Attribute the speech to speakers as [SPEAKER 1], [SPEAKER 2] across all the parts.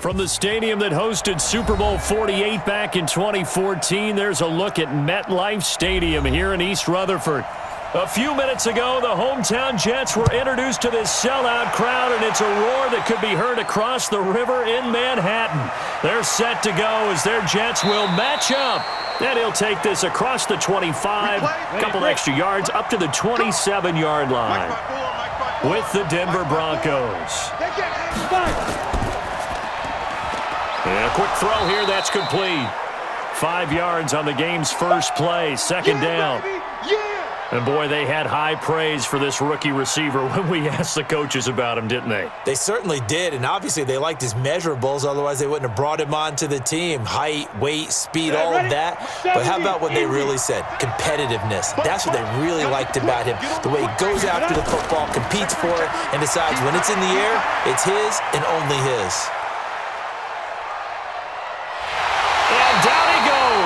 [SPEAKER 1] From the stadium that hosted Super Bowl 48 back in 2014, there's a look at MetLife Stadium here in East Rutherford. A few minutes ago, the hometown Jets were introduced to this sellout crowd, and it's a roar that could be heard across the river in Manhattan. They're set to go as their Jets will match up. And he'll take this across the 25, a couple extra yards, up to the 27-yard line with the Denver Broncos. And a quick throw here, that's complete. 5 yards on the game's first play, second down. And, boy, they had high praise for this rookie receiver when we asked the coaches about him, didn't they?
[SPEAKER 2] They certainly did, and obviously they liked his measurables. Otherwise, they wouldn't have brought him onto the team. Height, weight, speed, all of that. But how about what they really said? Competitiveness. That's what they really liked about him. The way he goes after the football, competes for it, and decides when it's in the air, it's his and only his.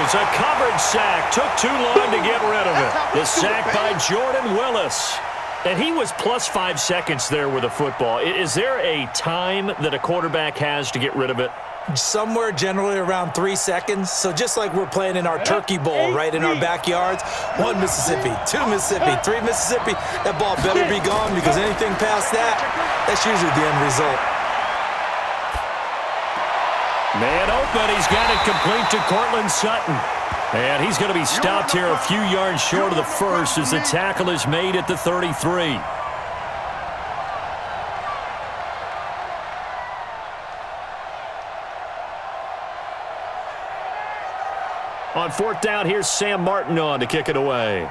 [SPEAKER 1] A coverage sack. Took too long to get rid of it. The sack by Jordan Willis. And he was plus 5 seconds there with a football. Is there a time that a quarterback has to get rid of it?
[SPEAKER 2] Somewhere generally around 3 seconds. So just like we're playing in our turkey bowl, right, in our backyards, 1 Mississippi, 2 Mississippi, 3 Mississippi, that ball better be gone because anything past that, that's usually the end result.
[SPEAKER 1] Man open, he's got it complete to Cortland Sutton. And he's going to be stopped here a few yards short of the first as the tackle is made at the 33. On fourth down, here's Sam Martin on to kick it away.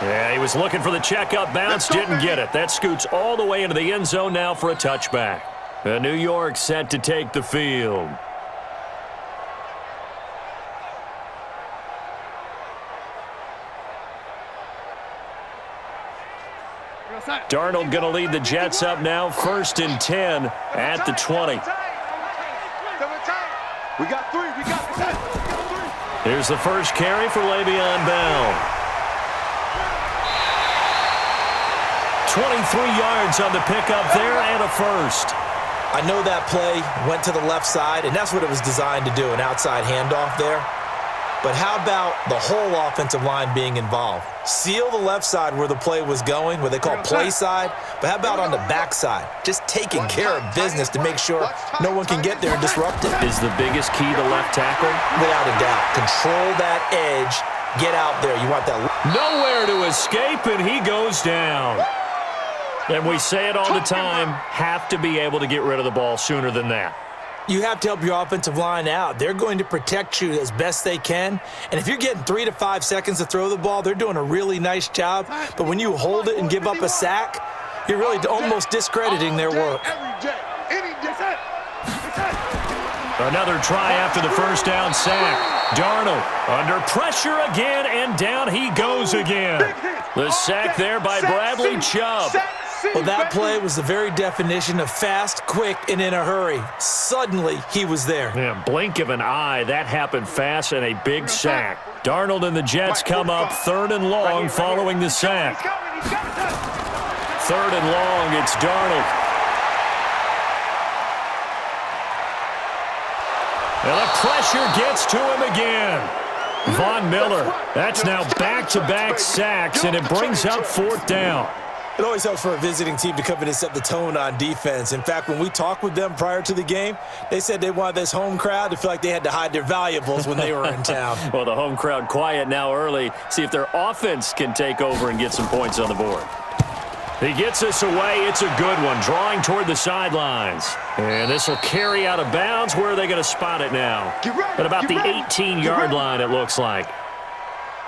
[SPEAKER 1] Yeah, he was looking for the check-up bounce, didn't get it. That scoots all the way into the end zone now for a touchback. New York set to take the field. Darnold going to lead the Jets up now, 1st and 10 at the 20.
[SPEAKER 3] We got 3.
[SPEAKER 1] Here's the first carry for Le'Veon Bell. 23 yards on the pickup there and a first.
[SPEAKER 2] I know that play went to the left side, and that's what it was designed to do, an outside handoff there. But how about the whole offensive line being involved? Seal the left side where the play was going, what they call play side, but how about on the back side? Just taking care of business to make sure no one can get there and disrupt it.
[SPEAKER 1] Is the biggest key the left tackle?
[SPEAKER 2] Without a doubt. Control that edge. Get out there. You want that.
[SPEAKER 1] Nowhere to escape, and he goes down. And we say it all the time, have to be able to get rid of the ball sooner than that.
[SPEAKER 2] You have to help your offensive line out. They're going to protect you as best they can. And if you're getting 3 to 5 seconds to throw the ball, they're doing a really nice job. But when you hold it and give up a sack, you're really almost discrediting their work.
[SPEAKER 1] Another try after the first down sack. Darnold under pressure again, and down he goes again. The sack there by Bradley Chubb.
[SPEAKER 2] Well, that play was the very definition of fast, quick, and in a hurry. Suddenly, he was there.
[SPEAKER 1] Yeah, blink of an eye, that happened fast, and a big sack. Darnold and the Jets come up 3rd and long following the sack. 3rd and long, it's Darnold. And the pressure gets to him again. Von Miller, that's now back-to-back sacks, and it brings up 4th down.
[SPEAKER 2] It always helps for a visiting team to come in and set the tone on defense. In fact, when we talked with them prior to the game, they said they wanted this home crowd to feel like they had to hide their valuables when they were in town.
[SPEAKER 1] Well, the home crowd quiet now early. See if their offense can take over and get some points on the board. He gets this away. It's a good one, drawing toward the sidelines. And this will carry out of bounds. Where are they going to spot it now? At about the 18-yard line, it looks like.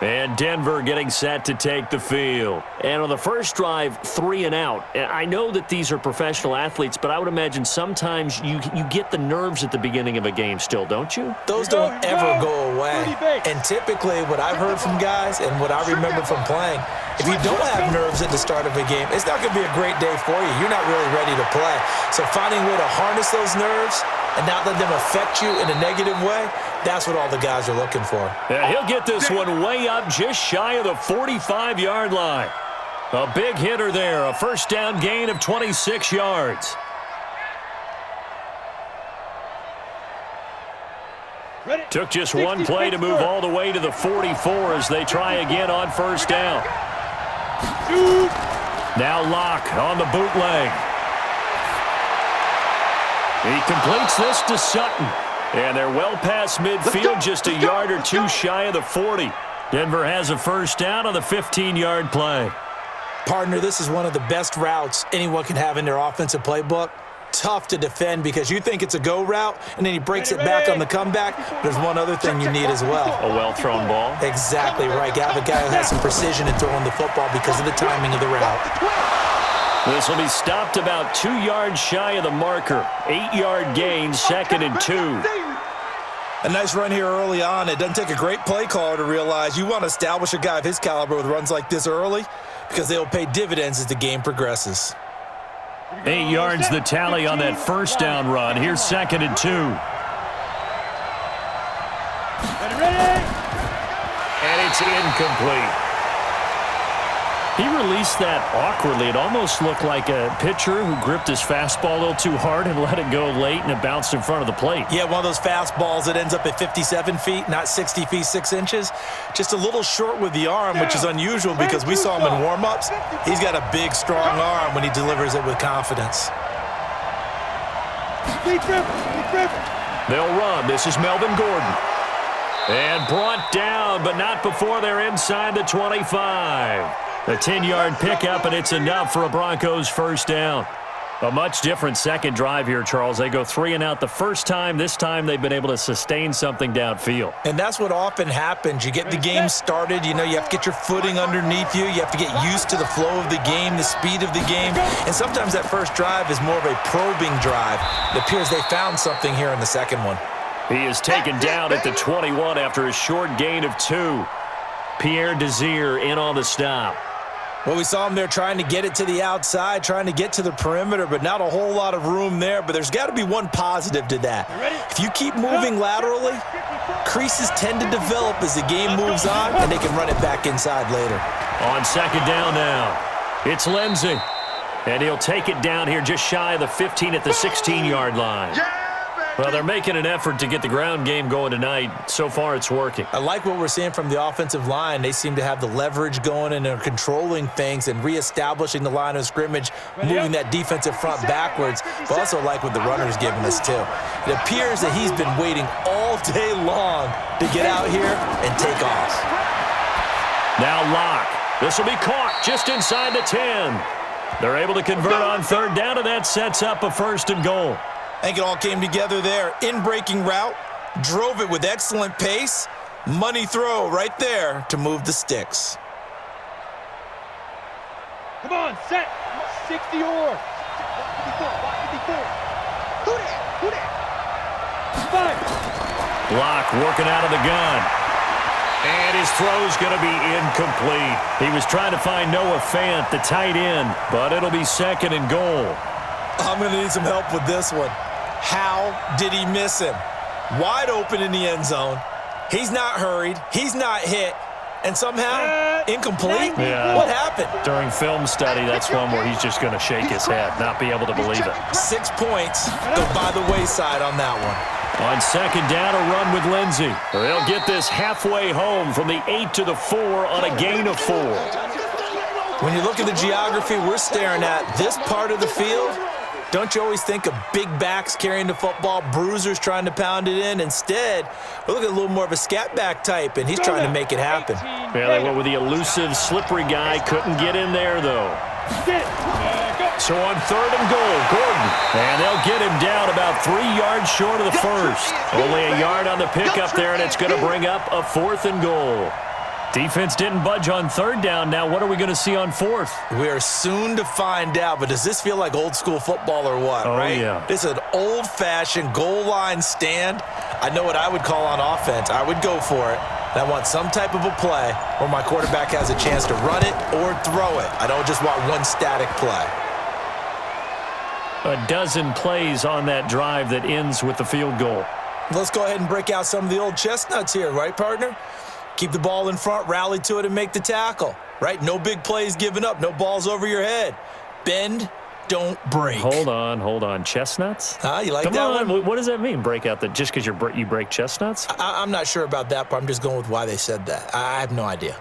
[SPEAKER 1] And Denver getting set to take the field. And on the first drive, 3 and out. And I know that these are professional athletes, but I would imagine sometimes you get the nerves at the beginning of a game still, don't you?
[SPEAKER 2] Those don't ever go away. And typically what I've heard from guys and what I remember from playing, if you don't have nerves at the start of a game, it's not going to be a great day for you. You're not really ready to play. So finding a way to harness those nerves and not let them affect you in a negative way, That's what all the guys are looking for.
[SPEAKER 1] And he'll get this one way up just shy of the 45-yard line. A big hitter there, a first down gain of 26 yards. Took just one play to move all the way to the 44 as they try again on first down. Now Locke on the bootleg. He completes this to Sutton. And they're well past midfield, just a yard or two shy of the 40. Denver has a first down on the 15-yard play.
[SPEAKER 2] Partner, this is one of the best routes anyone can have in their offensive playbook. Tough to defend because you think it's a go route, and then he breaks it back on the comeback. There's one other thing you need as well.
[SPEAKER 1] A well-thrown ball.
[SPEAKER 2] Exactly right. You have a guy who has some precision in throwing the football because of the timing of the route.
[SPEAKER 1] This will be stopped about 2 yards shy of the marker. 8-yard gain, 2nd and 2.
[SPEAKER 2] A nice run here early on. It doesn't take a great play caller to realize you want to establish a guy of his caliber with runs like this early because they will pay dividends as the game progresses.
[SPEAKER 1] 8 yards the tally on that first down run. Here's 2nd and 2. And it's incomplete. He released that awkwardly. It almost looked like a pitcher who gripped his fastball a little too hard and let it go late, and it bounced in front of the plate.
[SPEAKER 2] Yeah, one of those fastballs that ends up at 57 feet, not 60 feet, 6 inches. Just a little short with the arm, which is unusual because we saw him in warm-ups. He's got a big, strong arm when he delivers it with confidence.
[SPEAKER 1] They'll run. This is Melvin Gordon. And brought down, but not before they're inside the 25. A 10-yard pickup, and it's enough for a Broncos first down. A much different second drive here, Charles. They go 3 and out the first time. This time they've been able to sustain something downfield.
[SPEAKER 2] And that's what often happens. You get the game started. You know, you have to get your footing underneath you. You have to get used to the flow of the game, the speed of the game. And sometimes that first drive is more of a probing drive. It appears they found something here in the second one.
[SPEAKER 1] He is taken down at the 21 after a short gain of 2. Pierre Desir in on the stop.
[SPEAKER 2] Well, we saw him there trying to get it to the outside, trying to get to the perimeter, but not a whole lot of room there. But there's got to be one positive to that. If you keep moving laterally, creases tend to develop as the game moves on, and they can run it back inside later.
[SPEAKER 1] On second down now, it's Lindsey. And he'll take it down here just shy of the 15 at the 16-yard line. Well, they're making an effort to get the ground game going tonight. So far, it's working.
[SPEAKER 2] I like what we're seeing from the offensive line. They seem to have the leverage going, and they're controlling things and reestablishing the line of scrimmage, moving that defensive front backwards. But also like what the runner's giving us, too. It appears that he's been waiting all day long to get out here and take off.
[SPEAKER 1] Now Locke. This will be caught just inside the 10. They're able to convert on third down, and that sets up a 1st and goal.
[SPEAKER 2] I think it all came together there. In-breaking route, drove it with excellent pace. Money throw right there to move the sticks.
[SPEAKER 3] Come on, set. 60 or. 54. Who that?
[SPEAKER 1] Locke working out of the gun. And his throw's going to be incomplete. He was trying to find Noah Fant, the tight end, but it'll be 2nd and goal.
[SPEAKER 2] I'm going to need some help with this one. How did he miss him? Wide open in the end zone. He's not hurried. He's not hit. And somehow, incomplete?
[SPEAKER 1] Yeah.
[SPEAKER 2] What happened?
[SPEAKER 1] During film study, that's one where he's just going to shake his head, not be able to believe it.
[SPEAKER 2] 6 points go by the wayside on that one.
[SPEAKER 1] On second down, a run with Lindsey. They'll get this halfway home from the 8 to the 4 on a gain of 4.
[SPEAKER 2] When you look at the geography we're staring at, this part of the field, don't you always think of big backs carrying the football, bruisers trying to pound it in? Instead, we're looking at a little more of a scat back type, and he's trying to make it happen.
[SPEAKER 1] Yeah, they went with the elusive, slippery guy. Couldn't get in there, though. So on 3rd and goal, Gordon. And they'll get him down about 3 yards short of the 1st. Only a yard on the pickup there, and it's going to bring up a 4th and goal. Defense didn't budge on 3rd down. Now what are we going to see on 4th?
[SPEAKER 2] We are soon to find out, but does this feel like old school football or what, right?
[SPEAKER 1] Yeah.
[SPEAKER 2] This is an old-fashioned goal line stand. I know what I would call on offense. I would go for it. And I want some type of a play where my quarterback has a chance to run it or throw it. I don't just want one static play.
[SPEAKER 1] A dozen plays on that drive that ends with the field goal.
[SPEAKER 2] Let's go ahead and break out some of the old chestnuts here, right, partner? Keep the ball in front, rally to it, and make the tackle, right? No big plays given up, no balls over your head. Bend, don't break.
[SPEAKER 1] Hold on. Chestnuts?
[SPEAKER 2] You like
[SPEAKER 1] Come
[SPEAKER 2] that
[SPEAKER 1] on.
[SPEAKER 2] one?
[SPEAKER 1] What does that mean, break out? Just because you break chestnuts?
[SPEAKER 2] I'm not sure about that, but I'm just going with why they said that. I have no idea.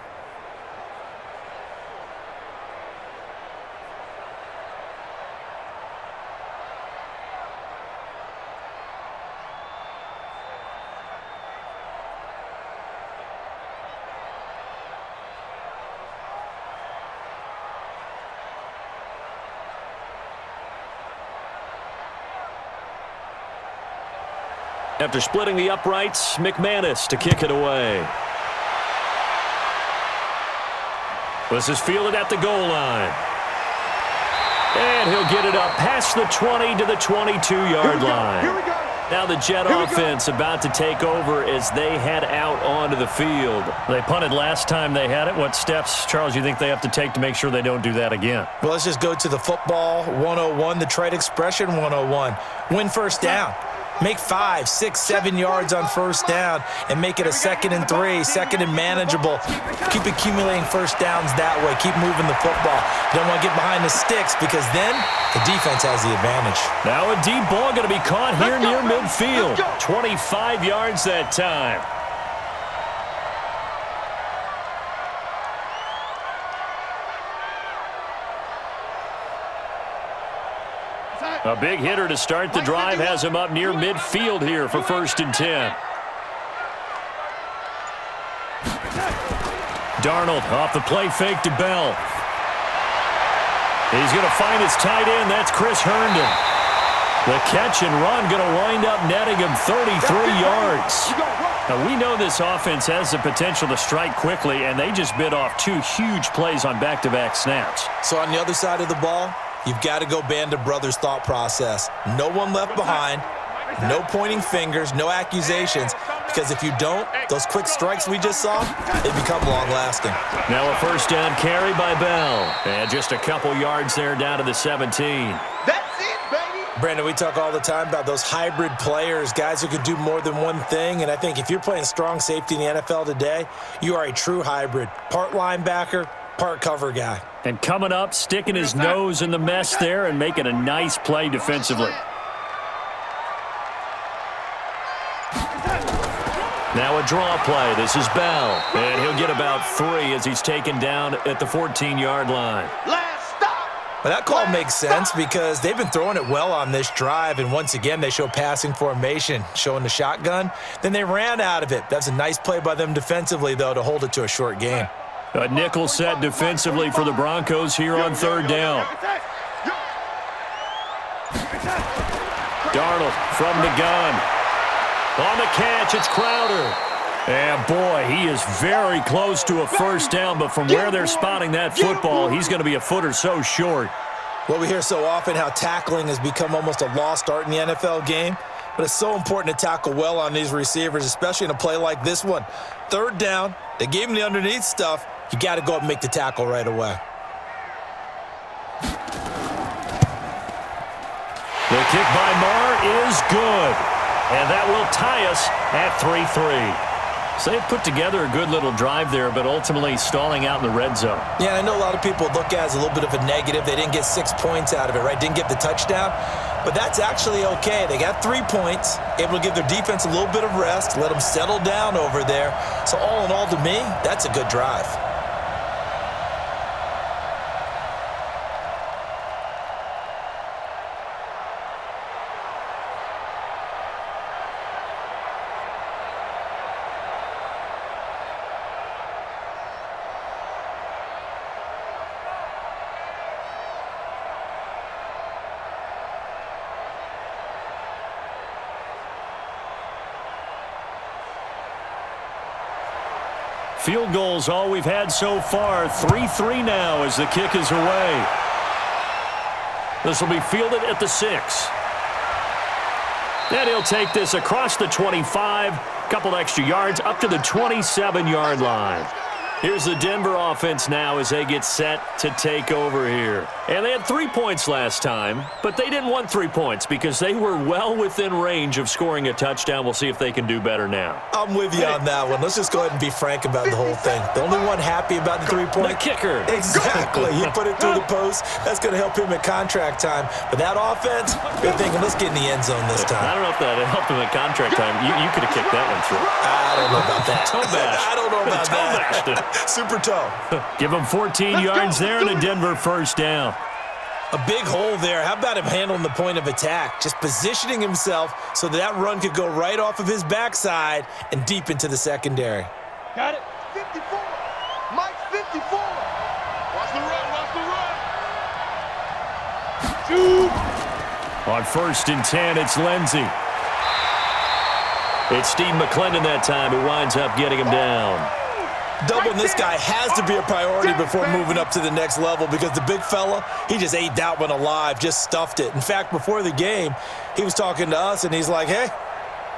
[SPEAKER 1] After splitting the uprights, McManus to kick it away. This is fielded at the goal line. And he'll get it up past the 20 to the 22-yard line.
[SPEAKER 3] Here we go.
[SPEAKER 1] Now the Jet offense about to take over as they head out onto the field. They punted last time they had it. What steps, Charles, you think they have to take to make sure they don't do that again?
[SPEAKER 2] Well, let's just go to the football 101, the trade expression 101. Win first down. Make 5, 6, 7 yards on first down and make it a 2nd and 3, 2nd and manageable. Keep accumulating first downs that way. Keep moving the football. You don't want to get behind the sticks because then the defense has the advantage.
[SPEAKER 1] Now a deep ball going to be caught here near midfield. 25 yards that time. A big hitter to start the drive has him up near midfield here for 1st and 10. Darnold off the play fake to Bell. He's going to find his tight end. That's Chris Herndon. The catch and run going to wind up netting him 33 yards. Now, we know this offense has the potential to strike quickly, and they just bit off 2 huge plays on back-to-back snaps.
[SPEAKER 2] So on the other side of the ball, you've got to go Band of Brothers thought process. No one left behind, no pointing fingers, no accusations, because if you don't, those quick strikes we just saw, they become long-lasting.
[SPEAKER 1] Now a 1st down carry by Bell. And just a couple yards there down to the 17.
[SPEAKER 3] That's it, baby.
[SPEAKER 2] Brandon, we talk all the time about those hybrid players, guys who can do more than one thing, and I think if you're playing strong safety in the NFL today, you are a true hybrid. Part linebacker, part cover guy.
[SPEAKER 1] And coming up, sticking his nose in the mess there and making a nice play defensively. Now a draw play. This is Bell. And he'll get about 3 as he's taken down at the 14-yard line.
[SPEAKER 3] Last stop.
[SPEAKER 2] But that call makes sense because they've been throwing it well on this drive, and once again they show passing formation, showing the shotgun. Then they ran out of it. That's a nice play by them defensively, though, to hold it to a short game.
[SPEAKER 1] A nickel set defensively for the Broncos here on 3rd down. Darnold from the gun. On the catch, it's Crowder. And, boy, he is very close to a 1st down, but from where they're spotting that football, he's going to be a foot or so short.
[SPEAKER 2] Well, we hear so often how tackling has become almost a lost art in the NFL game, but it's so important to tackle well on these receivers, especially in a play like this one. 3rd down, they gave him the underneath stuff. You got to go up and make the tackle right away.
[SPEAKER 1] The kick by Marr is good. And that will tie us at 3-3. So they've put together a good little drive there, but ultimately stalling out in the red zone.
[SPEAKER 2] Yeah, I know a lot of people look at it as a little bit of a negative. They didn't get 6 points out of it, right? Didn't get the touchdown. But that's actually okay. They got 3 points, able to give their defense a little bit of rest, let them settle down over there. So all in all, to me, that's a good drive.
[SPEAKER 1] Field goals all we've had so far. 3-3 now as the kick is away. This will be fielded at the 6. And he'll take this across the 25. Couple extra yards up to the 27-yard line. Here's the Denver offense now as they get set to take over here. And they had 3 points last time, but they didn't want 3 points because they were well within range of scoring a touchdown. We'll see if they can do better now.
[SPEAKER 2] I'm with you on that one. Let's just go ahead and be frank about the whole thing. The only one happy about the 3-point.
[SPEAKER 1] The kicker.
[SPEAKER 2] Exactly. He put it through the post. That's going to help him at contract time. But that offense, they're thinking, let's get in the end zone this time.
[SPEAKER 1] I don't know if that helped him at contract time. You could have kicked that one through.
[SPEAKER 2] I don't know about that.
[SPEAKER 1] Toe bash.
[SPEAKER 2] I don't know about
[SPEAKER 1] that.
[SPEAKER 2] Super toe.
[SPEAKER 1] Give him 14 yards there and a Denver first down.
[SPEAKER 2] A big hole there. How about him handling the point of attack? Just positioning himself so that run could go right off of his backside and deep into the secondary.
[SPEAKER 3] Got it. 54. Mike's 54. Watch the run. Watch the run. Shoot.
[SPEAKER 1] On 1st and 10, it's Lindsey. It's Steve McClendon that time who winds up getting him down.
[SPEAKER 2] Doubling this guy has to be a priority before moving up to the next level because the big fella, he just ate that one alive, just stuffed it. In fact, before the game, he was talking to us, and he's like, hey,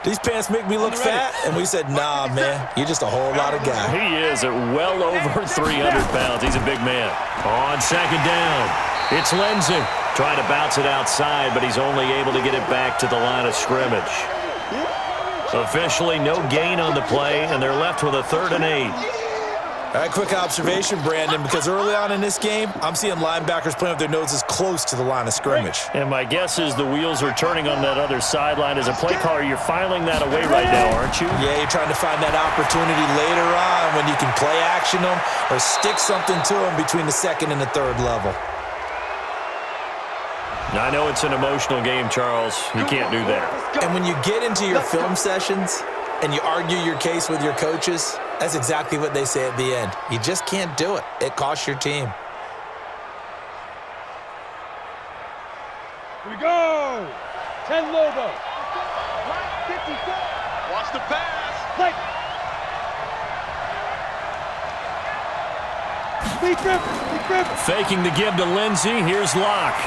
[SPEAKER 2] these pants make me look fat? And we said, nah, man, you're just a whole lot of guy.
[SPEAKER 1] He is at well over 300 pounds. He's a big man. On 2nd down, it's Lindsey. Trying to bounce it outside, but he's only able to get it back to the line of scrimmage. Officially no gain on the play, and they're left with a 3rd and 8.
[SPEAKER 2] All right, quick observation, Brandon, because early on in this game, I'm seeing linebackers playing with their noses close to the line of scrimmage.
[SPEAKER 1] And my guess is the wheels are turning on that other sideline. As a play caller, you're filing that away right now, aren't you?
[SPEAKER 2] Yeah, you're trying to find that opportunity later on when you can play action them or stick something to them between the 2nd and the 3rd level.
[SPEAKER 1] I know it's an emotional game, Charles. You can't do that.
[SPEAKER 2] And when you get into your film sessions and you argue your case with your coaches, that's exactly what they say at the end. You just can't do it. It costs your team.
[SPEAKER 3] Here we go. 10 Lobo. 54. Watch the pass. Play.
[SPEAKER 1] Faking the give to Lindsey. Here's Locke.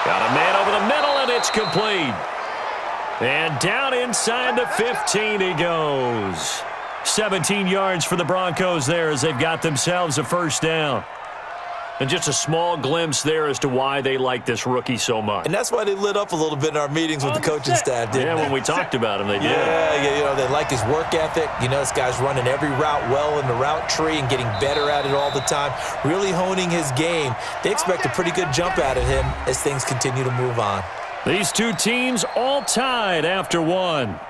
[SPEAKER 1] Got a man over the middle, and it's complete. And down inside the 15 he goes. 17 yards for the Broncos there as they've got themselves a first down. And just a small glimpse there as to why they like this rookie so much.
[SPEAKER 2] And that's why they lit up a little bit in our meetings with the coaching staff, didn't they?
[SPEAKER 1] When we talked about him, they did.
[SPEAKER 2] Yeah, you know, they like his work ethic. You know, this guy's running every route well in the route tree and getting better at it all the time, really honing his game. They expect a pretty good jump out of him as things continue to move on.
[SPEAKER 1] These two teams all tied after one.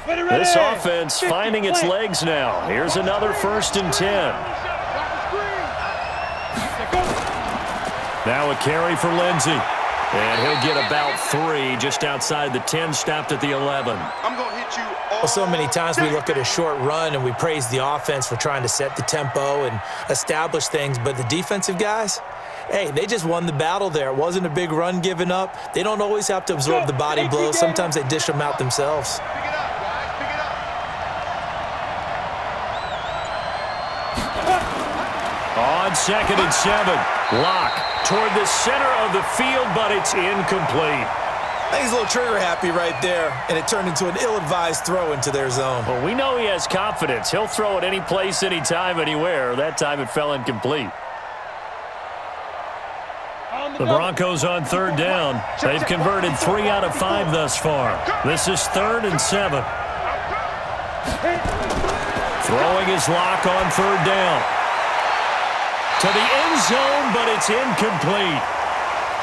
[SPEAKER 1] This offense finding its legs now. Here's another 1st and 10. Now a carry for Lindsey. And he'll get about 3 just outside the 10, stopped at the 11.
[SPEAKER 3] I'm going to hit you all.
[SPEAKER 2] Well, so many times we look at a short run and we praise the offense for trying to set the tempo and establish things, but the defensive guys, hey, they just won the battle there. It wasn't a big run given up. They don't always have to absorb the body blows. Sometimes they dish them out themselves.
[SPEAKER 3] Pick it up, guys. Pick it up.
[SPEAKER 1] On 2nd and 7, Locke toward the center of the field, but it's incomplete.
[SPEAKER 2] He's a little trigger happy right there, and it turned into an ill-advised throw into their zone.
[SPEAKER 1] Well, we know he has confidence. He'll throw it any place, anytime, anywhere. That time it fell incomplete. The Broncos on 3rd down. They've converted 3 out of 5 thus far. This is 3rd and 7. Throwing his Locke on 3rd down. To the end zone, but it's incomplete.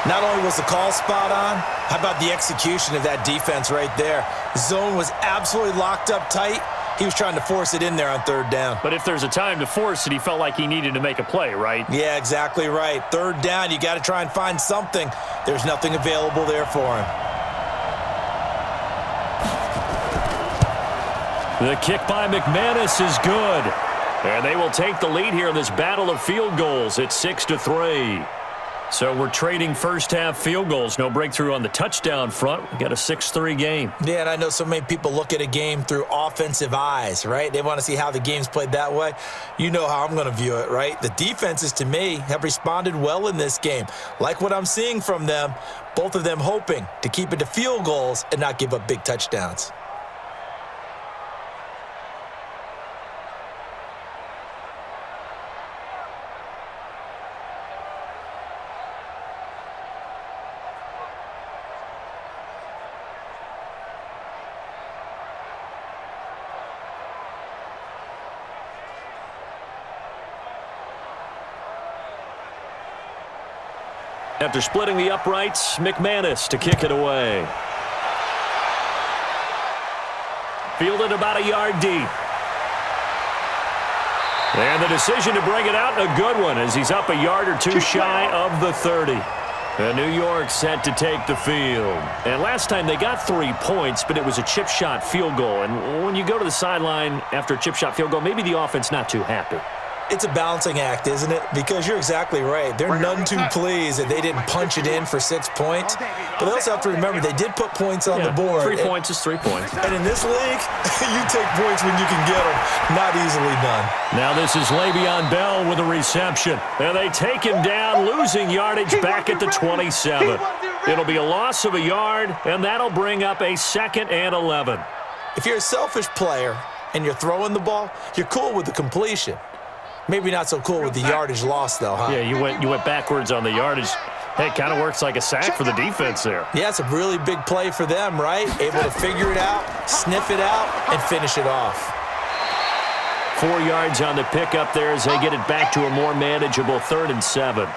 [SPEAKER 2] Not only was the call spot on, how about the execution of that defense right there? The zone was absolutely locked up tight. He was trying to force it in there on 3rd down.
[SPEAKER 1] But if there's a time to force it, he felt like he needed to make a play, right?
[SPEAKER 2] Yeah, exactly right. 3rd down, you got to try and find something. There's nothing available there for him.
[SPEAKER 1] The kick by McManus is good. And they will take the lead here in this battle of field goals. It's 6-3. So we're trading first-half field goals. No breakthrough on the touchdown front. We got a 6-3 game.
[SPEAKER 2] Yeah, and I know so many people look at a game through offensive eyes, right? They want to see how the game's played that way. You know how I'm going to view it, right? The defenses, to me, have responded well in this game. Like what I'm seeing from them, both of them hoping to keep it to field goals and not give up big touchdowns.
[SPEAKER 1] After splitting the uprights, McManus to kick it away. Fielded about a yard deep. And the decision to bring it out, a good one, as he's up a yard or two shy of the 30. And New York set to take the field. And last time they got 3 points, but it was a chip shot field goal. And when you go to the sideline after a chip shot field goal, maybe the offense not too happy.
[SPEAKER 2] It's a balancing act, isn't it? Because you're exactly right. They're none too pleased that they didn't punch it in for 6 points. But they also have to remember they did put points on the board.
[SPEAKER 1] 3 points is 3 points.
[SPEAKER 2] And in this league, you take points when you can get them. Not easily done.
[SPEAKER 1] Now this is Le'Veon Bell with a reception. And they take him down, losing yardage back at the 27. It'll be a loss of a yard, and that'll bring up a 2nd and 11.
[SPEAKER 2] If you're a selfish player and you're throwing the ball, you're cool with the completion. Maybe not so cool with the yardage loss, though, huh?
[SPEAKER 1] Yeah, you went backwards on the yardage. Hey, it kind of works like a sack for the defense there.
[SPEAKER 2] Yeah, it's a really big play for them, right? Able to figure it out, sniff it out, and finish it off.
[SPEAKER 1] 4 yards on the pickup there as they get it back to a more manageable 3rd and 7.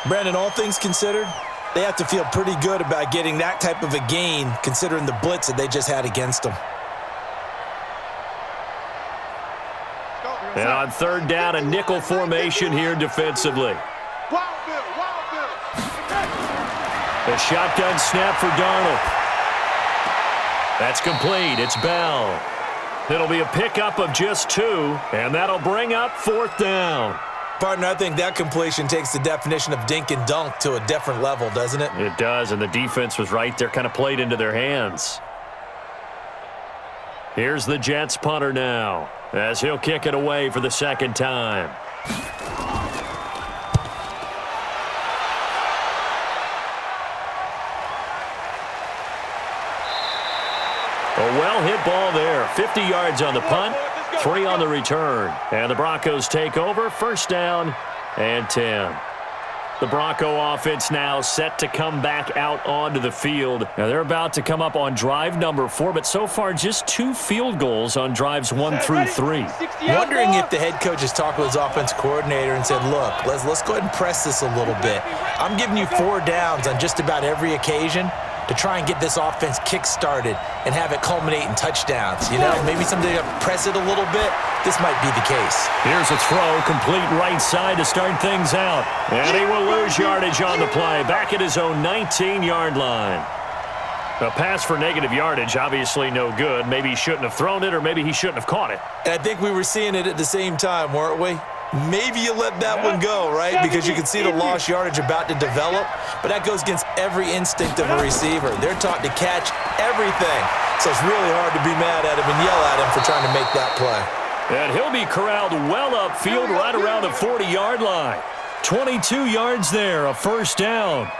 [SPEAKER 2] Brandon, all things considered, they have to feel pretty good about getting that type of a gain considering the blitz that they just had against them.
[SPEAKER 1] And on 3rd down, a nickel formation here defensively. A shotgun snap for Darnold. That's complete. It's Bell. It'll be a pickup of just 2, and that'll bring up 4th down.
[SPEAKER 2] Partner, I think that completion takes the definition of dink and dunk to a different level, doesn't it?
[SPEAKER 1] It does, and the defense was right there, kind of played into their hands. Here's the Jets punter now, as he'll kick it away for the 2nd time. A well-hit ball there. 50 yards on the punt, 3 on the return. And the Broncos take over, 1st down and 10. The Bronco offense now set to come back out onto the field. Now they're about to come up on drive number 4, but so far just 2 field goals on drives 1 through 3.
[SPEAKER 2] Wondering if the head coach has talked with his offense coordinator and said, look, let's go ahead and press this a little bit. I'm giving you 4 downs on just about every occasion to try and get this offense kick-started and have it culminate in touchdowns. You know, maybe someday press it a little bit. This might be the case.
[SPEAKER 1] Here's a throw, complete right side to start things out. And he will lose yardage on the play, back at his own 19-yard line. A pass for negative yardage, obviously no good. Maybe he shouldn't have thrown it, or maybe he shouldn't have caught it.
[SPEAKER 2] And I think we were seeing it at the same time, weren't we? Maybe you let that one go, right? Because you can see the lost yardage about to develop, but that goes against every instinct of a receiver. They're taught to catch everything, so it's really hard to be mad at him and yell at him for trying to make that play.
[SPEAKER 1] And he'll be corralled well upfield right around the 40-yard line. 22 yards there, a 1st down.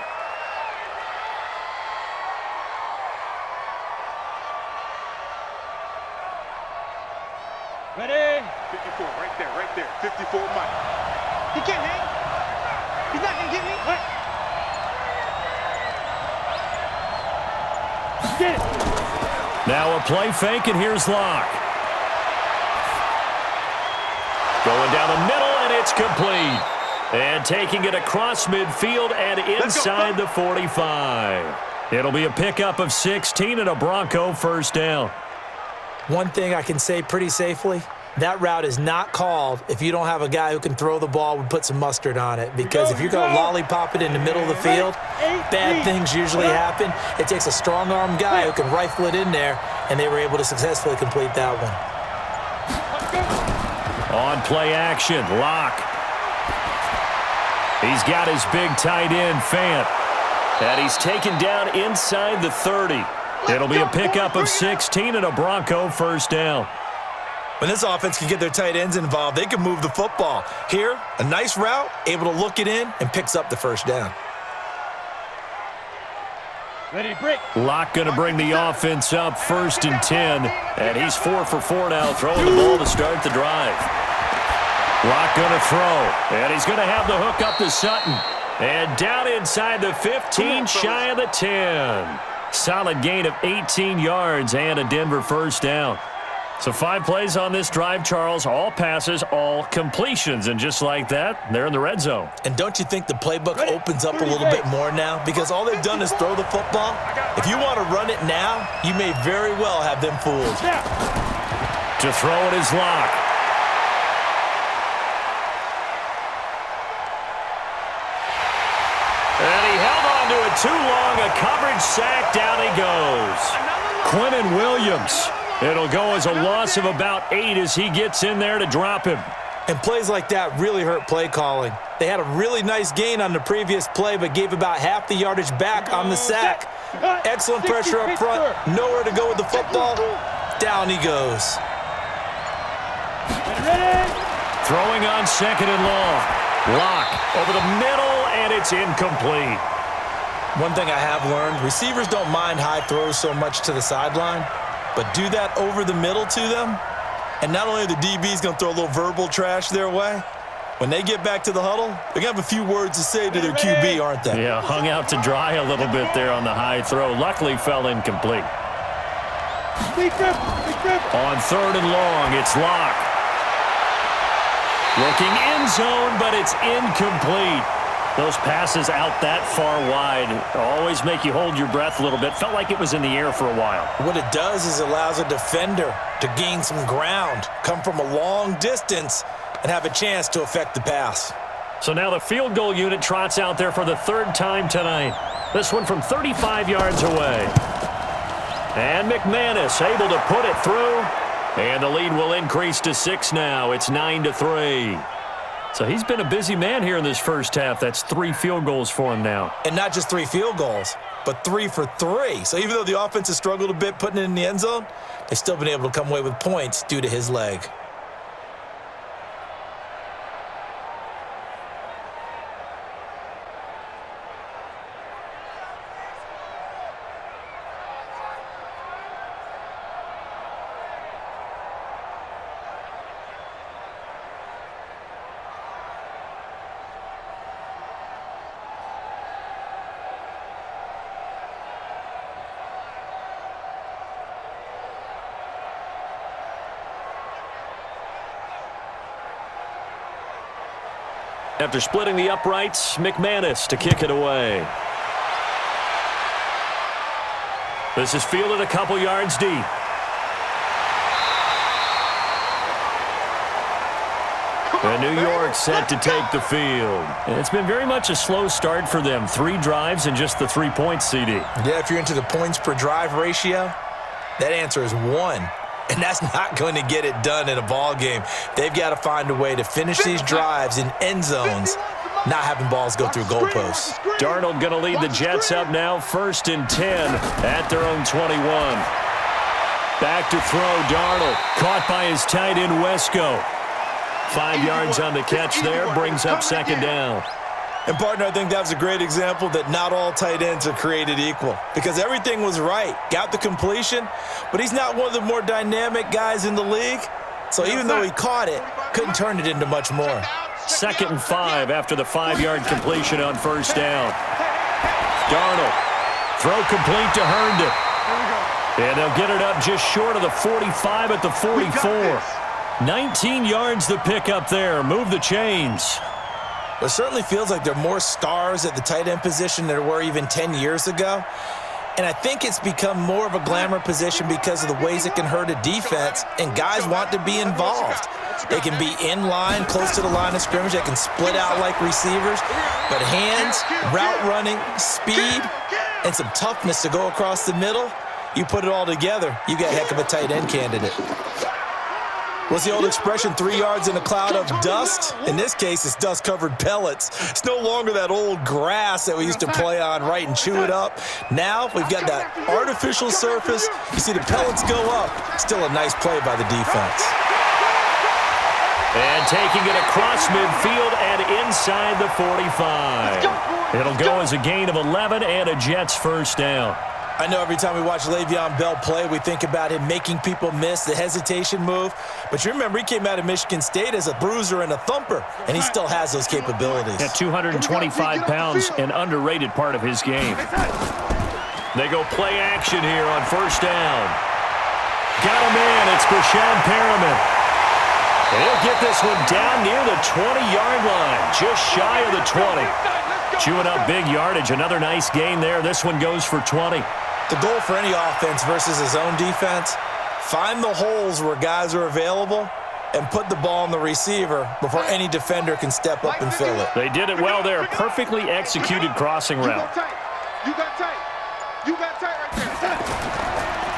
[SPEAKER 3] Ready? 54, right there. 54, Mike. He can't hang. He's not going to get me. What? Get it.
[SPEAKER 1] Now a play fake, and here's Locke. Going down the middle, and it's complete. And taking it across midfield and inside the 45. It'll be a pickup of 16 and a Bronco 1st down.
[SPEAKER 2] One thing I can say pretty safely, that route is not called if you don't have a guy who can throw the ball and put some mustard on it. Because if you're going to lollipop it in the middle of the field, bad things usually happen. It takes a strong-arm guy who can rifle it in there, and they were able to successfully complete that one.
[SPEAKER 1] On play action, Locke. He's got his big tight end, Fant. And he's taken down inside the 30. It'll be a pickup of 16 and a Bronco 1st down.
[SPEAKER 2] When this offense can get their tight ends involved, they can move the football. Here, a nice route, able to look it in, and picks up the 1st down.
[SPEAKER 3] Ready to break.
[SPEAKER 1] Locke going to bring the offense up 1st and 10. And he's 4 for 4 now, throwing the ball to start the drive. Locke going to throw. And he's going to have the hook up to Sutton. And down inside the 15, shy of the 10. Solid gain of 18 yards and a Denver 1st down. So 5 plays on this drive, Charles. All passes, all completions. And just like that, they're in the red zone.
[SPEAKER 2] And don't you think the playbook opens up a little bit more now? Because all they've done is throw the football. If you want to run it now, you may very well have them fooled.
[SPEAKER 1] To throw it is Locke. And he held on to it too long. A coverage sack. Down he goes. Quinnen Williams. It'll go as a loss of about 8 as he gets in there to drop him.
[SPEAKER 2] And plays like that really hurt play calling. They had a really nice gain on the previous play, but gave about half the yardage back on the sack. Excellent pressure up front. Nowhere to go with the football. Down he goes.
[SPEAKER 1] Throwing on 2nd and long. Locke over the middle, and it's incomplete.
[SPEAKER 2] One thing I have learned, receivers don't mind high throws so much to the sideline, but do that over the middle to them, and not only are the DBs going to throw a little verbal trash their way, when they get back to the huddle, they're going to have a few words to say to their QB, aren't they?
[SPEAKER 1] Yeah, hung out to dry a little bit there on the high throw. Luckily fell incomplete. On 3rd and long, it's Locke. Looking end zone, but it's incomplete. Those passes out that far wide always make you hold your breath a little bit. Felt like it was in the air for a while.
[SPEAKER 2] What it does is it allows a defender to gain some ground, come from a long distance, and have a chance to affect the pass.
[SPEAKER 1] So now the field goal unit trots out there for the 3rd time tonight. This one from 35 yards away. And McManus able to put it through. And the lead will increase to 6 now. It's 9-3. So he's been a busy man here in this first half. That's 3 field goals for him now.
[SPEAKER 2] And not just 3 field goals, but 3 for 3. So even though the offense has struggled a bit putting it in the end zone, they've still been able to come away with points due to his leg.
[SPEAKER 1] After splitting the uprights, McManus to kick it away. This is fielded a couple yards deep. And New York set to take the field. And it's been very much a slow start for them. 3 drives and just the 3 points, CD.
[SPEAKER 2] Yeah, if you're into the points per drive ratio, that answer is 1. And that's not going to get it done in a ball game. They've got to find a way to finish these drives in end zones, not having balls go through goalposts.
[SPEAKER 1] Darnold going to lead the Jets up now, 1st and 10 at their own 21. Back to throw, Darnold. Caught by his tight end, Wesco. 5 yards on the catch there, brings up 2nd down.
[SPEAKER 2] And, partner, I think that was a great example that not all tight ends are created equal because everything was right. Got the completion, but he's not one of the more dynamic guys in the league. So even though he caught it, couldn't turn it into much more.
[SPEAKER 1] 2nd and 5 after the 5-yard completion on 1st down. Darnold, throw complete to Herndon. And they'll get it up just short of the 45 at the 44. 19 yards to pick up there. Move the chains.
[SPEAKER 2] It certainly feels like there are more stars at the tight end position than there were even 10 years ago. And I think it's become more of a glamour position because of the ways it can hurt a defense, and guys want to be involved. They can be in line, close to the line of scrimmage. They can split out like receivers. But hands, route running, speed, and some toughness to go across the middle, you put it all together, you got a heck of a tight end candidate. What's the old expression, 3 yards in a cloud of dust? In this case, it's dust-covered pellets. It's no longer that old grass that we used to play on, right, and chew it up. Now we've got that artificial surface. You see the pellets go up. Still a nice play by the defense.
[SPEAKER 1] And taking it across midfield and inside the 45. It'll go as a gain of 11 and a Jets 1st down.
[SPEAKER 2] I know every time we watch Le'Veon Bell play, we think about him making people miss, the hesitation move. But you remember, he came out of Michigan State as a bruiser and a thumper, and he still has those capabilities.
[SPEAKER 1] At 225 pounds, an underrated part of his game. They go play action here on 1st down. Got a man. It's Brashad Perriman. He'll get this one down near the 20-yard line, just shy of the 20. Chewing up big yardage. Another nice gain there. This one goes for 20.
[SPEAKER 2] The goal for any offense versus his own defense, find the holes where guys are available and put the ball on the receiver before any defender can step up and fill it.
[SPEAKER 1] They did it well there. Perfectly executed crossing route.
[SPEAKER 3] You got tight. You got tight right there.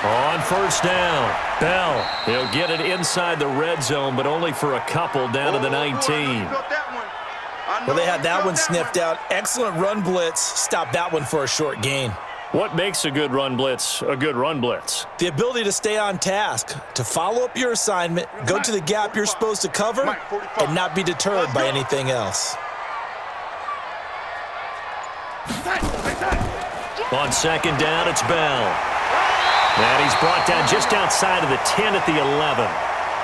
[SPEAKER 1] On first down, Bell. He'll get it inside the red zone, but only for a couple down to the 19.
[SPEAKER 2] Well, they had that one sniffed out. Excellent run blitz. Stopped that one for a short gain.
[SPEAKER 1] What makes a good run blitz a good run blitz?
[SPEAKER 2] The ability to stay on task, to follow up your assignment, go to the gap you're supposed to cover, and not be deterred by anything else.
[SPEAKER 1] On second down, it's Bell. And he's brought down just outside of the 10 at the 11.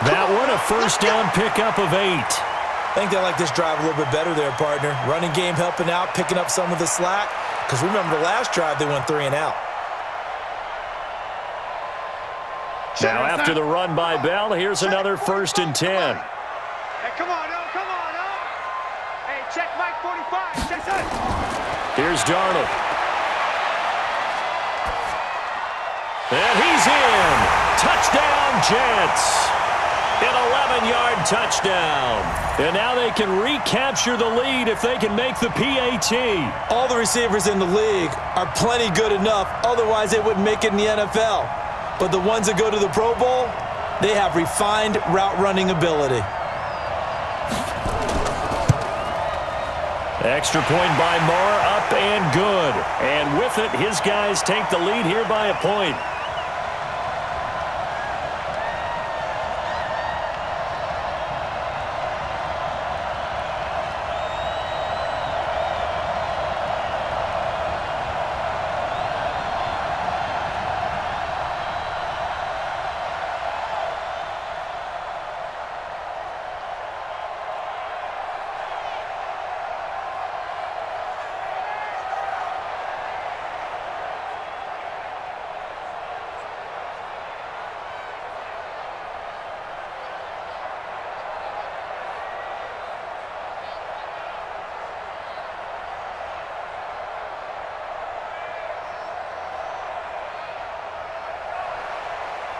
[SPEAKER 1] That one, a first down pickup of 8.
[SPEAKER 2] I think they like this drive a little bit better there, partner. Running game helping out, picking up some of the slack. Because remember, the last drive, they went 3 and out.
[SPEAKER 1] Now, after the run by Bell, here's another first and 10.
[SPEAKER 3] Hey, come on, come on, Hey, check Mike 45. Check that.
[SPEAKER 1] Here's Darnold. And he's in. Touchdown, Jets. An 11-yard touchdown. And now they can recapture the lead if they can make the PAT.
[SPEAKER 2] All the receivers in the league are plenty good enough. Otherwise, they wouldn't make it in the NFL. But the ones that go to the Pro Bowl, they have refined route running ability.
[SPEAKER 1] Extra point by Moore, up and good. And with it, his guys take the lead here by a point.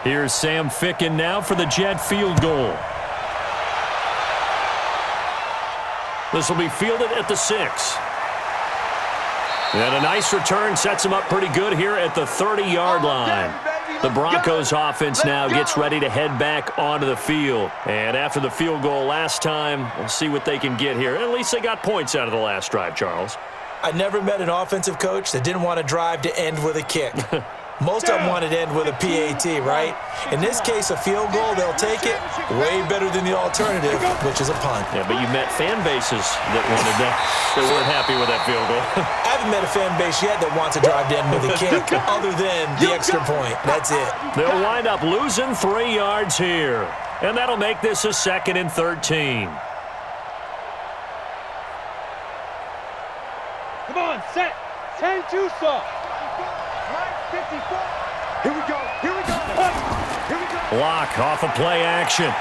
[SPEAKER 1] Here's Sam Ficken now for the Jet field goal. This will be fielded at the 6. And a nice return sets him up pretty good here at the 30-yard line. The Broncos offense now gets ready to head back onto the field. And after the field goal last time, we'll see what they can get here. At least they got points out of the last drive, Charles.
[SPEAKER 2] I never met an offensive coach that didn't want to drive to end with a kick. Most of them wanted to end with a PAT, right? In this case, a field goal, they'll take it. Way better than the alternative, which is a punt.
[SPEAKER 1] Yeah, but you met fan bases that wanted that. They weren't happy with that field goal.
[SPEAKER 2] I haven't met a fan base yet that wants to drive to end with a kick other than the extra point. That's it.
[SPEAKER 1] They'll wind up losing 3 yards here. And that'll make this a 2nd and 13.
[SPEAKER 3] Come on, set. 10-2 stop. 54. Here we go. Here we go. Here we go.
[SPEAKER 1] Block off of play action.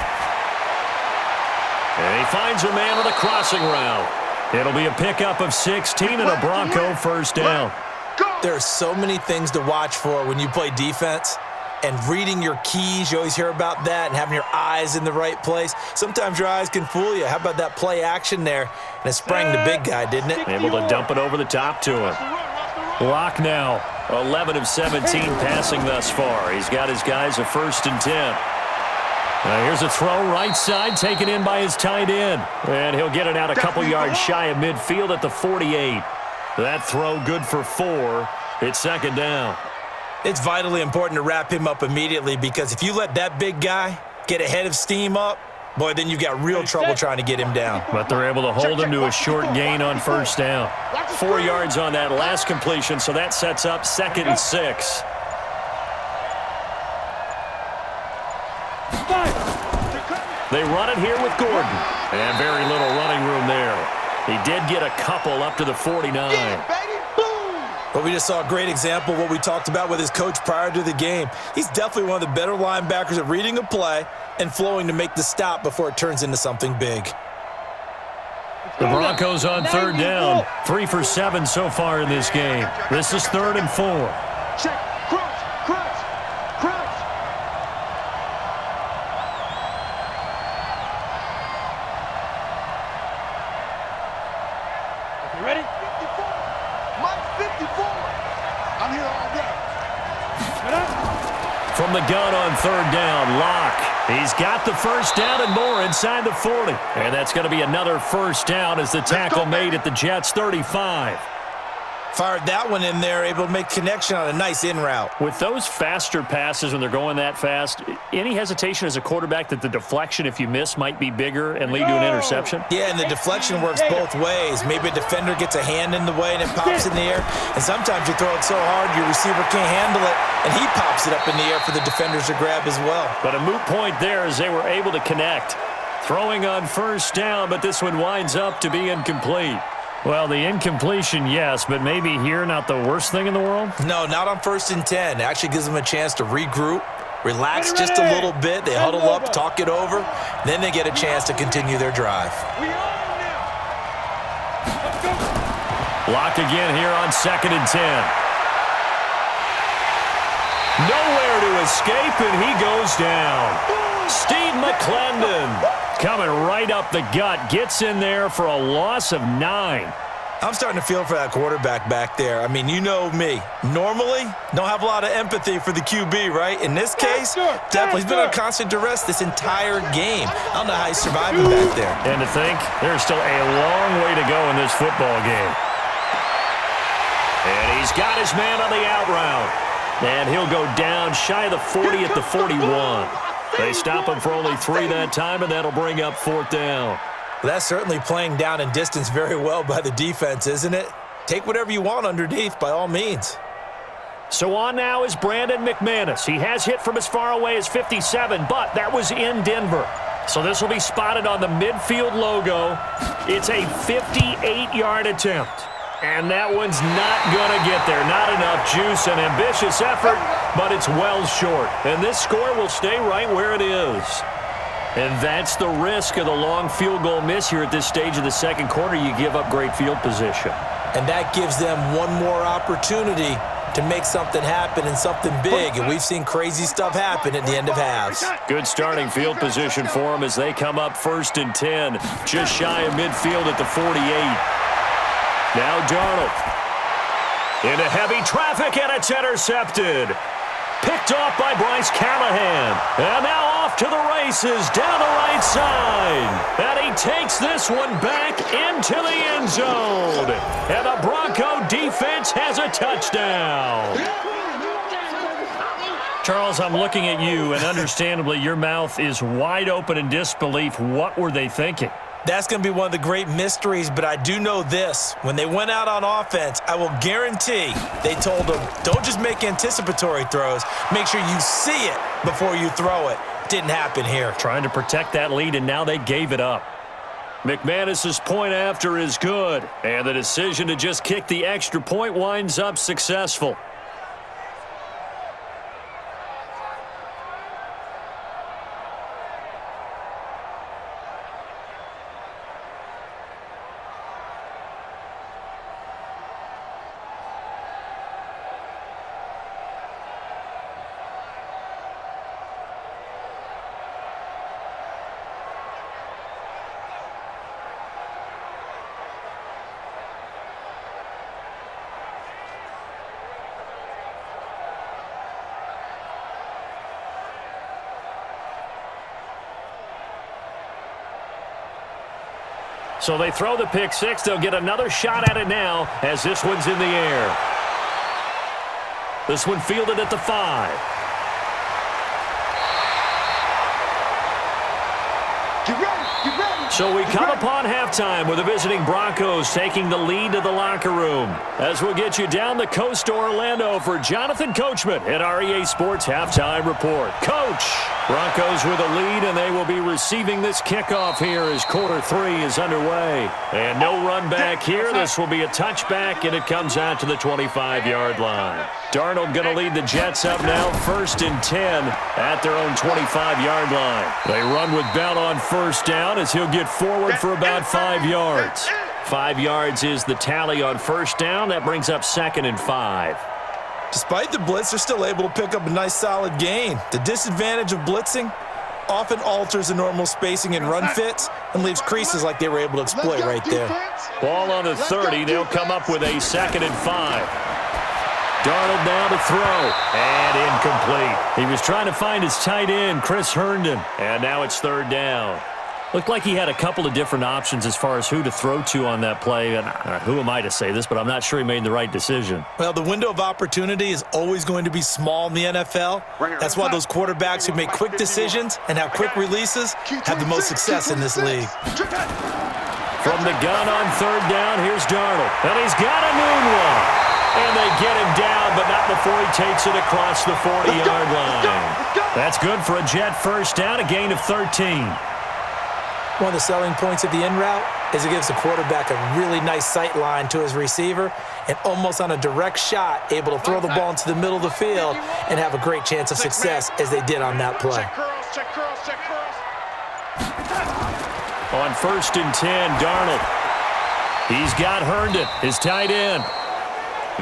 [SPEAKER 1] And he finds a man with a crossing route. It'll be a pickup of 16 and a Bronco first down.
[SPEAKER 2] There are so many things to watch for when you play defense. And reading your keys, you always hear about that, and having your eyes in the right place. Sometimes your eyes can fool you. How about that play action there? And it sprang the big guy, didn't it?
[SPEAKER 1] Able to dump it over the top to him. Block now. 11 of 17 passing thus far. He's got his guys a 1st and 10. Now here's a throw right side taken in by his tight end. And he'll get it out a couple yards shy of midfield at the 48. That throw good for 4. It's 2nd down.
[SPEAKER 2] It's vitally important to wrap him up immediately because if you let that big guy get ahead of steam up, boy, then you've got real trouble trying to get him down.
[SPEAKER 1] But they're able to hold him to a short gain on 1st down. 4 yards on that last completion, so that sets up 2nd and 6. They run it here with Gordon. And very little running room there. He did get a couple up to the 49.
[SPEAKER 2] Well, we just saw a great example of what we talked about with his coach prior to the game. He's definitely one of the better linebackers at reading a play and flowing to make the stop before it turns into something big.
[SPEAKER 1] The Broncos on third down. 3 for 7 so far in this game. This is 3rd and 4.
[SPEAKER 3] Check. Crouch. Crouch. Crouch. You ready? 54. Mike 54. I'm here all day.
[SPEAKER 1] From the gun on third down, Locke. He's got the first down and more inside the 40. And that's going to be another first down as the tackle made at the Jets' 35.
[SPEAKER 2] Fired that one in there, able to make connection on a nice in route.
[SPEAKER 1] With those faster passes when they're going that fast, any hesitation as a quarterback that the deflection, if you miss, might be bigger and lead to an interception?
[SPEAKER 2] Yeah, and the deflection works both ways. Maybe a defender gets a hand in the way and it pops in the air. And sometimes you throw it so hard your receiver can't handle it, and he pops it up in the air for the defenders to grab as well.
[SPEAKER 1] But a moot point there as they were able to connect. Throwing on first down, but this one winds up to be incomplete. Well, the incompletion, yes, but maybe here not the worst thing in the world?
[SPEAKER 2] No, not on 1st and 10. It actually gives them a chance to regroup, relax just a little bit. They huddle up, talk it over. Then they get a chance to continue their drive.
[SPEAKER 1] Block again here on 2nd and 10. Nowhere to escape, and he goes down. Steve McClendon coming right up the gut, gets in there for a loss of 9.
[SPEAKER 2] I'm starting to feel for that quarterback back there. I mean, you know me. Normally, don't have a lot of empathy for the QB, right? In this case, definitely. He's been on constant duress this entire game. I don't know how he's surviving back there.
[SPEAKER 1] And to think, there's still a long way to go in this football game. And he's got his man on the out route. And he'll go down shy of the 40 at the 41. They stop him for only 3 that time, and that'll bring up 4th down.
[SPEAKER 2] Well, that's certainly playing down in distance very well by the defense, isn't it? Take whatever you want underneath, by all means.
[SPEAKER 1] So on now is Brandon McManus. He has hit from as far away as 57, but that was in Denver. So this will be spotted on the midfield logo. It's a 58-yard attempt. And that one's not going to get there. Not enough juice, an ambitious effort, but it's well short. And this score will stay right where it is. And that's the risk of the long field goal miss here at this stage of the second quarter. You give up great field position.
[SPEAKER 2] And that gives them one more opportunity to make something happen and something big. And we've seen crazy stuff happen at the end of halves.
[SPEAKER 1] Good starting field position for them as they come up 1st and 10. Just shy of midfield at the 48. Now Darnold into heavy traffic, and it's intercepted. Picked off by Bryce Callahan. And now off to the races down the right side. And he takes this one back into the end zone. And the Bronco defense has a touchdown. Charles, I'm looking at you, and understandably your mouth is wide open in disbelief. What were they thinking?
[SPEAKER 2] That's going to be one of the great mysteries, but I do know this. When they went out on offense, I will guarantee they told them, don't just make anticipatory throws. Make sure you see it before you throw it. Didn't happen here.
[SPEAKER 1] Trying to protect that lead, and now they gave it up. McManus's point after is good, and the decision to just kick the extra point winds up successful. So they throw the pick six. They'll get another shot at it now as this one's in the air. This one fielded at the 5.
[SPEAKER 3] Get ready.
[SPEAKER 1] So we come upon halftime with the visiting Broncos taking the lead to the locker room. As we'll get you down the coast to Orlando for Jonathan Coachman at REA Sports Halftime Report. Coach. Broncos with a lead, and they will be receiving this kickoff here as quarter 3 is underway. And no run back here. This will be a touchback, and it comes out to the 25-yard line. Darnold going to lead the Jets up now, 1st and 10 at their own 25-yard line. They run with Bell on first down as he'll get forward for about 5 yards. 5 yards is the tally on first down. That brings up 2nd and 5.
[SPEAKER 2] Despite the blitz, they're still able to pick up a nice solid gain. The disadvantage of blitzing often alters the normal spacing and run fits and leaves creases like they were able to exploit right there.
[SPEAKER 1] Ball on the 30. They'll come up with a 2nd and 5. Darnold now to throw, and incomplete. He was trying to find his tight end, Chris Herndon, and now it's 3rd down. Looked like he had a couple of different options as far as who to throw to on that play. And who am I to say this, but I'm not sure he made the right decision.
[SPEAKER 2] Well, the window of opportunity is always going to be small in the NFL. That's why those quarterbacks who make quick decisions and have quick releases have the most success in this league.
[SPEAKER 1] From the gun on 3rd down, here's Darnold. And he's got a moonwalk. And they get him down, but not before he takes it across the 40-yard line. That's good for a Jet first down, a gain of 13.
[SPEAKER 2] One of the selling points of the in route is it gives the quarterback a really nice sight line to his receiver and almost on a direct shot able to throw the ball into the middle of the field and have a great chance of success as they did on that play.
[SPEAKER 1] On 1st and 10, Darnold. He's got Herndon, his tight end.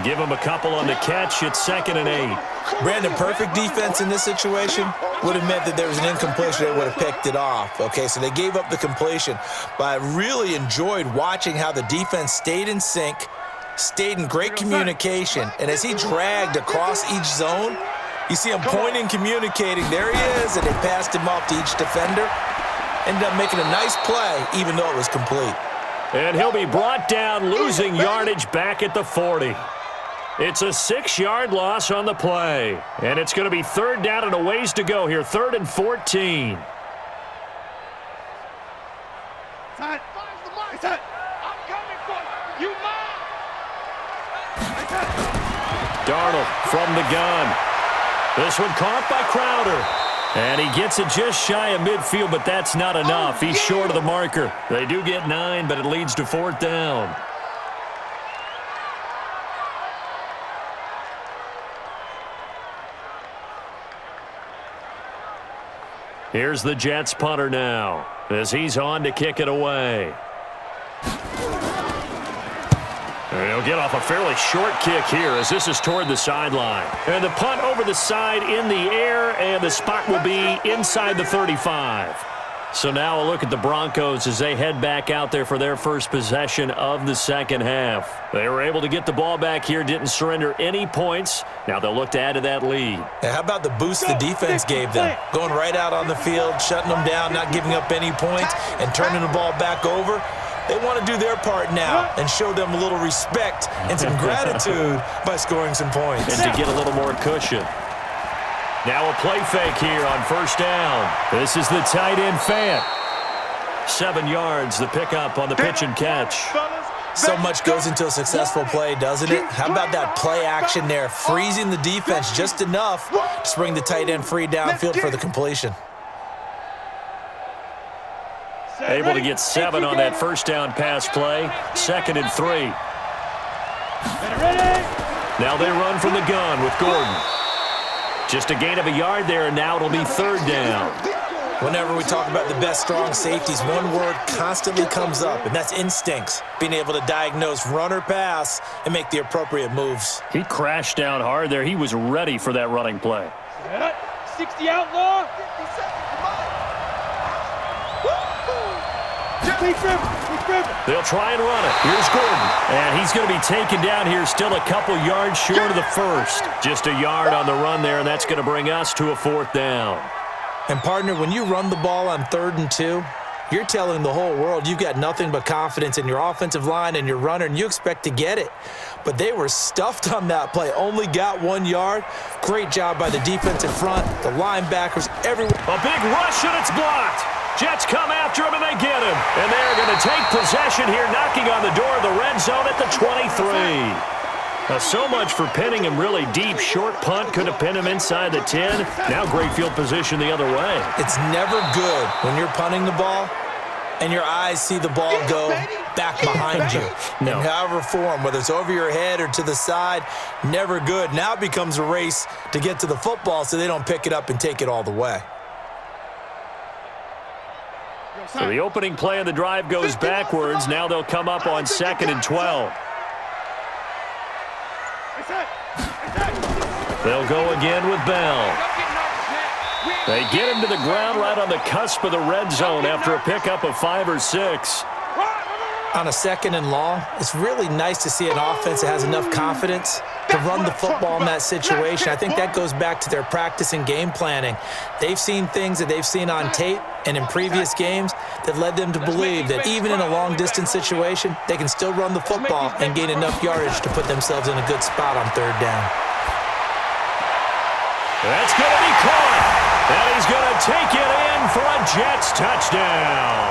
[SPEAKER 1] Give him a couple on the catch. It's 2nd and 8.
[SPEAKER 2] Brandon, perfect defense in this situation would have meant that there was an incompletion that would have picked it off. Okay, so they gave up the completion. But I really enjoyed watching how the defense stayed in sync, stayed in great communication. And as he dragged across each zone, you see him pointing, communicating. There he is, and they passed him off to each defender. Ended up making a nice play, even though it was complete.
[SPEAKER 1] And he'll be brought down, losing yardage back at the 40. It's a 6-yard loss on the play. And it's going to be 3rd down and a ways to go here. 3rd and 14.
[SPEAKER 3] I'm coming for you.
[SPEAKER 1] Darnold from the gun. This one caught by Crowder. And he gets it just shy of midfield, but that's not enough. He's short of the marker. They do get 9, but it leads to 4th down. Here's the Jets punter now as he's on to kick it away. And he'll get off a fairly short kick here as this is toward the sideline. And the punt over the side in the air, and the spot will be inside the 35. So now a look at the Broncos as they head back out there for their first possession of the second half. They were able to get the ball back here, didn't surrender any points. Now they'll look to add to that lead.
[SPEAKER 2] Yeah, how about the boost the defense gave them? Going right out on the field, shutting them down, not giving up any points, and turning the ball back over. They want to do their part now and show them a little respect and some gratitude by scoring some points.
[SPEAKER 1] And to get a little more cushion. Now a play fake here on 1st down. This is the tight end Fant. 7 yards, the pickup on the pitch and catch.
[SPEAKER 2] So much goes into a successful play, doesn't it? How about that play action there, freezing the defense just enough to bring the tight end free downfield for the completion.
[SPEAKER 1] Able to get 7 on that first down pass play. 2nd and 3. Now they run from the gun with Gordon. Just a gain of a yard there, and now it'll be 3rd down.
[SPEAKER 2] Whenever we talk about the best strong safeties, one word constantly comes up, and that's instincts. Being able to diagnose run or pass and make the appropriate moves.
[SPEAKER 1] He crashed down hard there. He was ready for that running play.
[SPEAKER 3] 60 outlaw.
[SPEAKER 1] They'll try and run it. Here's Gordon. And he's going to be taken down here, still a couple yards short of the first. Just a yard on the run there, and that's going to bring us to a 4th down.
[SPEAKER 2] And, partner, when you run the ball on 3rd and 2, you're telling the whole world you've got nothing but confidence in your offensive line and your runner, and you expect to get it. But they were stuffed on that play, only got 1 yard. Great job by the defense in front, the linebackers, everyone.
[SPEAKER 1] A big rush, and it's blocked. Jets come after him, and they get him. And they're going to take possession here, knocking on the door of the red zone at the 23. So much for pinning him really deep. Short punt could have pinned him inside the 10. Now great field position the other way.
[SPEAKER 2] It's never good when you're punting the ball and your eyes see the ball go back behind you.
[SPEAKER 1] No.
[SPEAKER 2] In however form, whether it's over your head or to the side, never good. Now it becomes a race to get to the football so they don't pick it up and take it all the way.
[SPEAKER 1] So the opening play of the drive goes backwards. Now they'll come up on 2nd and 12. They'll go again with Bell. They get him to the ground right on the cusp of the red zone after a pickup of 5 or 6.
[SPEAKER 2] On a 2nd and long, it's really nice to see an offense that has enough confidence to run the football in that situation. I think that goes back to their practice and game planning. They've seen things that they've seen on tape and in previous games that led them to believe that even in a long-distance situation, they can still run the football and gain enough yardage to put themselves in a good spot on 3rd down.
[SPEAKER 1] That's going to be caught. And he's going to take it in for a Jets touchdown.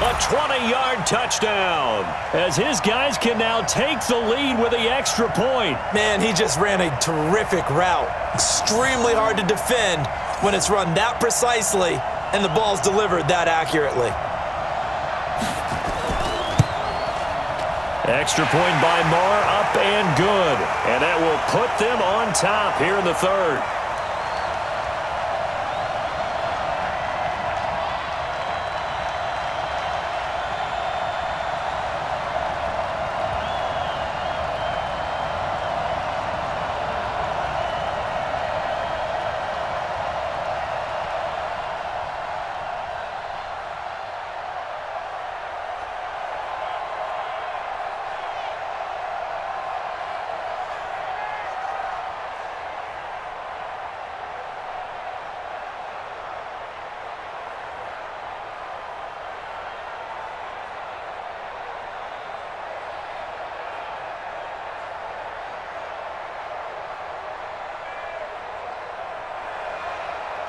[SPEAKER 1] A 20-yard touchdown, as his guys can now take the lead with the extra point.
[SPEAKER 2] Man, he just ran a terrific route. Extremely hard to defend when it's run that precisely and the ball's delivered that accurately.
[SPEAKER 1] Extra point by Marr, up and good. And that will put them on top here in the 3rd.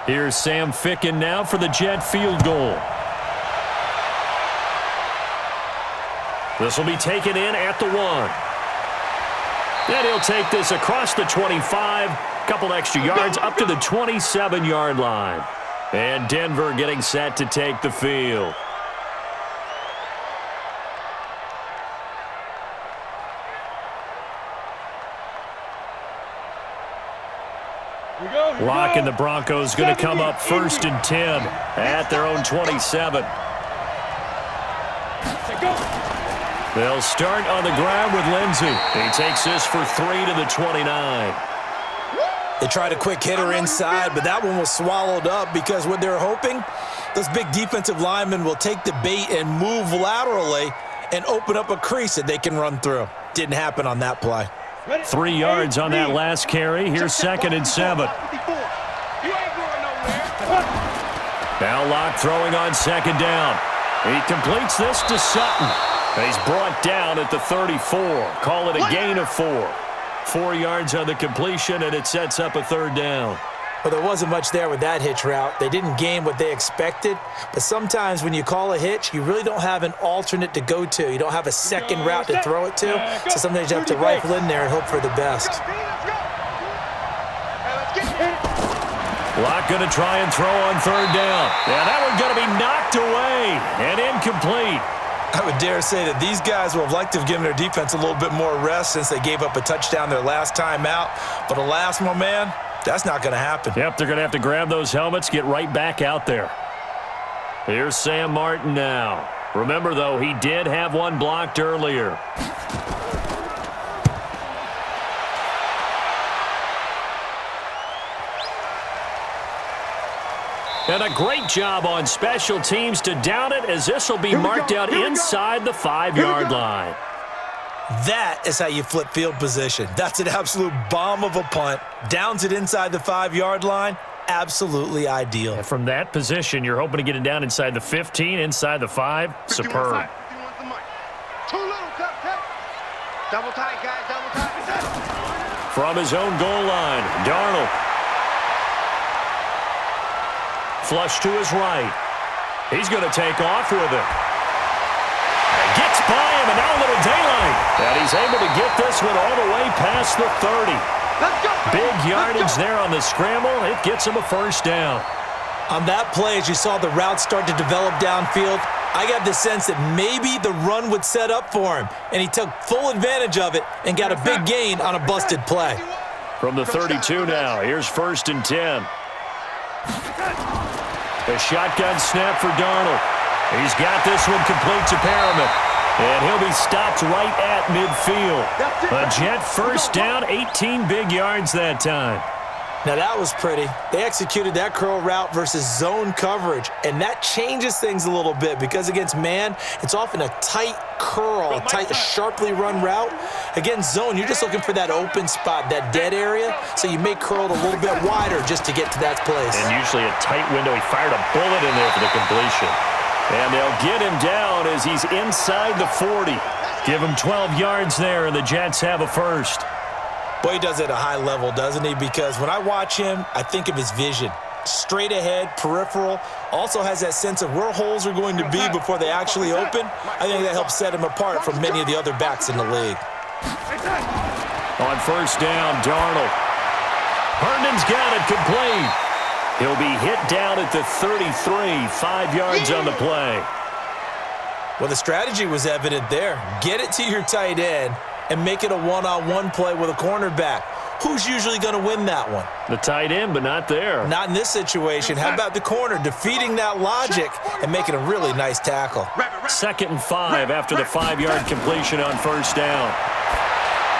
[SPEAKER 1] Here's Sam Ficken now for the Jet field goal. This will be taken in at the 1. And he'll take this across the 25, couple extra yards up to the 27-yard line. And Denver getting set to take the field. Locke and the Broncos going to come up 1st and 10 at their own 27. They'll start on the ground with Lindsey. He takes this for 3 to the 29.
[SPEAKER 2] They tried a quick hitter inside, but that one was swallowed up because what they're hoping, those big defensive linemen will take the bait and move laterally and open up a crease that they can run through. Didn't happen on that play.
[SPEAKER 1] 3 yards on that last carry. Here's 2nd and 7. Now Locke throwing on 2nd down. He completes this to Sutton. He's brought down at the 34. Call it a gain of 4. 4 yards on the completion, and it sets up a 3rd down.
[SPEAKER 2] Well, there wasn't much there with that hitch route. They didn't gain what they expected. But sometimes when you call a hitch, you really don't have an alternate to go to. You don't have a second route to throw it to. So sometimes you have to rifle in there and hope for the best.
[SPEAKER 1] Locke going to try and throw on 3rd down. Yeah, that one's going to be knocked away and incomplete.
[SPEAKER 2] I would dare say that these guys would have liked to have given their defense a little bit more rest since they gave up a touchdown their last time out. But alas, my man, that's not going to happen.
[SPEAKER 1] Yep, they're going to have to grab those helmets, get right back out there. Here's Sam Martin now. Remember, though, he did have one blocked earlier. And a great job on special teams to down it, as this will be marked out inside the 5-yard line.
[SPEAKER 2] That is how you flip field position. That's an absolute bomb of a punt. Downs it inside the 5-yard line. Absolutely ideal.
[SPEAKER 1] And from that position, you're hoping to get it down inside the 15, inside the 5. Superb.
[SPEAKER 3] Double tight, guys, double tight.
[SPEAKER 1] From his own goal line, Darnold. Flush to his right. He's going to take off with it. Gets by him, and now a little daylight. And he's able to get this one all the way past the 30.
[SPEAKER 3] Let's go.
[SPEAKER 1] Big yardage there on the scramble. It gets him a first down.
[SPEAKER 2] On that play, as you saw the route start to develop downfield, I got the sense that maybe the run would set up for him, and he took full advantage of it and got a big gain on a busted play.
[SPEAKER 1] From the 32 now, here's 1st and 10. A shotgun snap for Darnold. He's got this one complete to Perriman. And he'll be stopped right at midfield. A Jet first down, 18 big yards that time.
[SPEAKER 2] Now that was pretty. They executed that curl route versus zone coverage, and that changes things a little bit because against man, it's often a tight curl, a tight, sharply run route. Against zone, you're just looking for that open spot, that dead area, so you may curl it a little bit wider just to get to that place.
[SPEAKER 1] And usually a tight window. He fired a bullet in there for the completion. And they'll get him down as he's inside the 40. Give him 12 yards there, and the Jets have a first.
[SPEAKER 2] Boy, he does it at a high level, doesn't he? Because when I watch him, I think of his vision. Straight ahead, peripheral, also has that sense of where holes are going to be before they actually open. I think that helps set him apart from many of the other backs in the league.
[SPEAKER 1] On first down, Darnold. Herndon's got it complete. He'll be hit down at the 33, 5 yards on the play.
[SPEAKER 2] Well, the strategy was evident there. Get it to your tight end and make it a one-on-one play with a cornerback. Who's usually going to win that one?
[SPEAKER 1] The tight end, but not there.
[SPEAKER 2] Not in this situation. How about the corner defeating that logic and making a really nice tackle?
[SPEAKER 1] 2nd and 5 after the 5-yard completion on first down.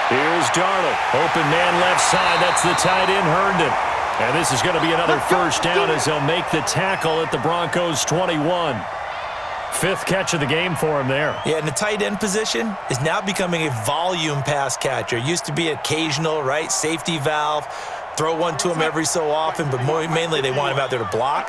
[SPEAKER 1] Here's Darnold. Open man left side. That's the tight end, Herndon. And this is going to be another first down as they'll make the tackle at the Broncos' 21. 5th catch of the game for him there.
[SPEAKER 2] Yeah, and the tight end position is now becoming a volume pass catcher. It used to be occasional, right? Safety valve. Throw one to him every so often, but mainly they want him out there to block.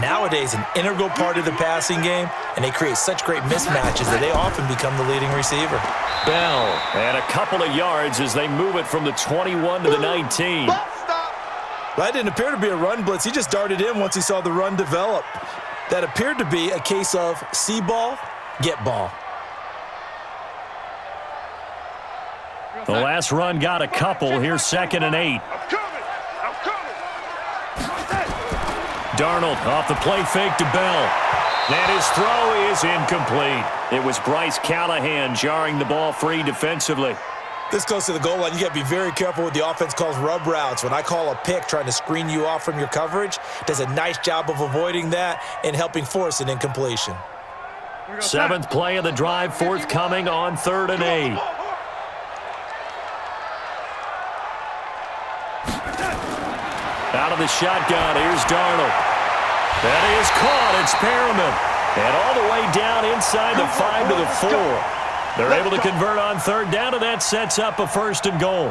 [SPEAKER 2] Nowadays, an integral part of the passing game, and they create such great mismatches that they often become the leading receiver.
[SPEAKER 1] Bell, and a couple of yards as they move it from the 21 to the 19.
[SPEAKER 2] Well, that didn't appear to be a run blitz. He just darted in once he saw the run develop. That appeared to be a case of see ball, get ball.
[SPEAKER 1] The last run got a couple. Here's 2nd and 8. Darnold off the play fake to Bell. And his throw is incomplete. It was Bryce Callahan jarring the ball free defensively.
[SPEAKER 2] This close to the goal line, you got to be very careful with the offense calls rub routes. When I call a pick trying to screen you off from your coverage, does a nice job of avoiding that and helping force an incompletion.
[SPEAKER 1] 7th play of the drive, forthcoming on 3rd and 8. Out of the shotgun, here's Darnold. That is caught, it's Perriman. And all the way down inside the 5 to the 4. They're able to convert on 3rd down, and that sets up a 1st and goal.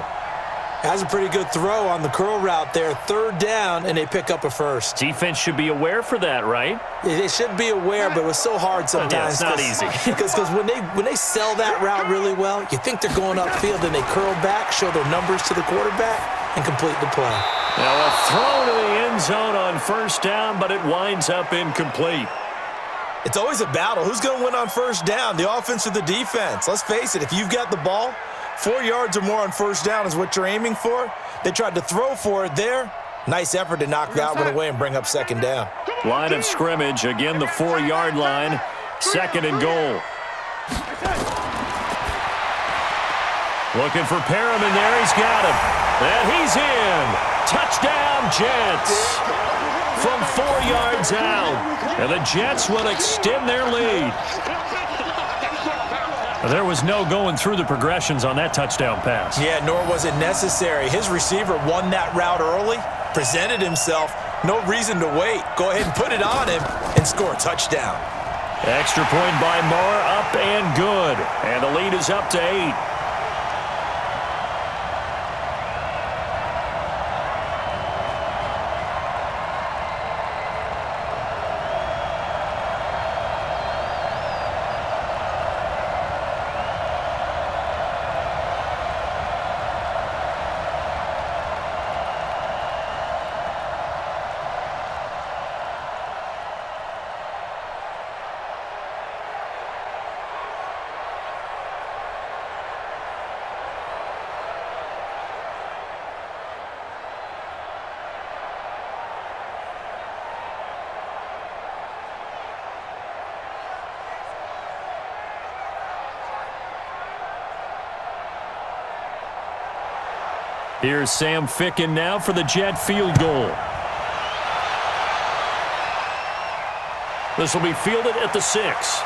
[SPEAKER 2] Has a pretty good throw on the curl route there. 3rd down, and they pick up a 1st.
[SPEAKER 1] Defense should be aware for that, right?
[SPEAKER 2] They should be aware, but it was so hard sometimes.
[SPEAKER 1] Yeah, it's not easy.
[SPEAKER 2] Because when they sell that route really well, you think they're going upfield, and they curl back, show their numbers to the quarterback, and complete the play.
[SPEAKER 1] Now a throw to the end zone on 1st down, but it winds up incomplete.
[SPEAKER 2] It's always a battle. Who's going to win on 1st down, the offense or the defense? Let's face it, if you've got the ball, 4 yards or more on 1st down is what you're aiming for. They tried to throw for it there. Nice effort to knock that one away and bring up 2nd down.
[SPEAKER 1] Line of scrimmage, again the 4-yard line, 2nd and goal. Looking for Perriman there, he's got him. And he's in. Touchdown, Jets. From 4 yards out. And the Jets will extend their lead. There was no going through the progressions on that touchdown pass.
[SPEAKER 2] Yeah, nor was it necessary. His receiver won that route early, presented himself. No reason to wait. Go ahead and put it on him and score a touchdown.
[SPEAKER 1] Extra point by Moore, up and good. And the lead is up to 8. Here's Sam Ficken now for the Jet field goal. This will be fielded at the 6.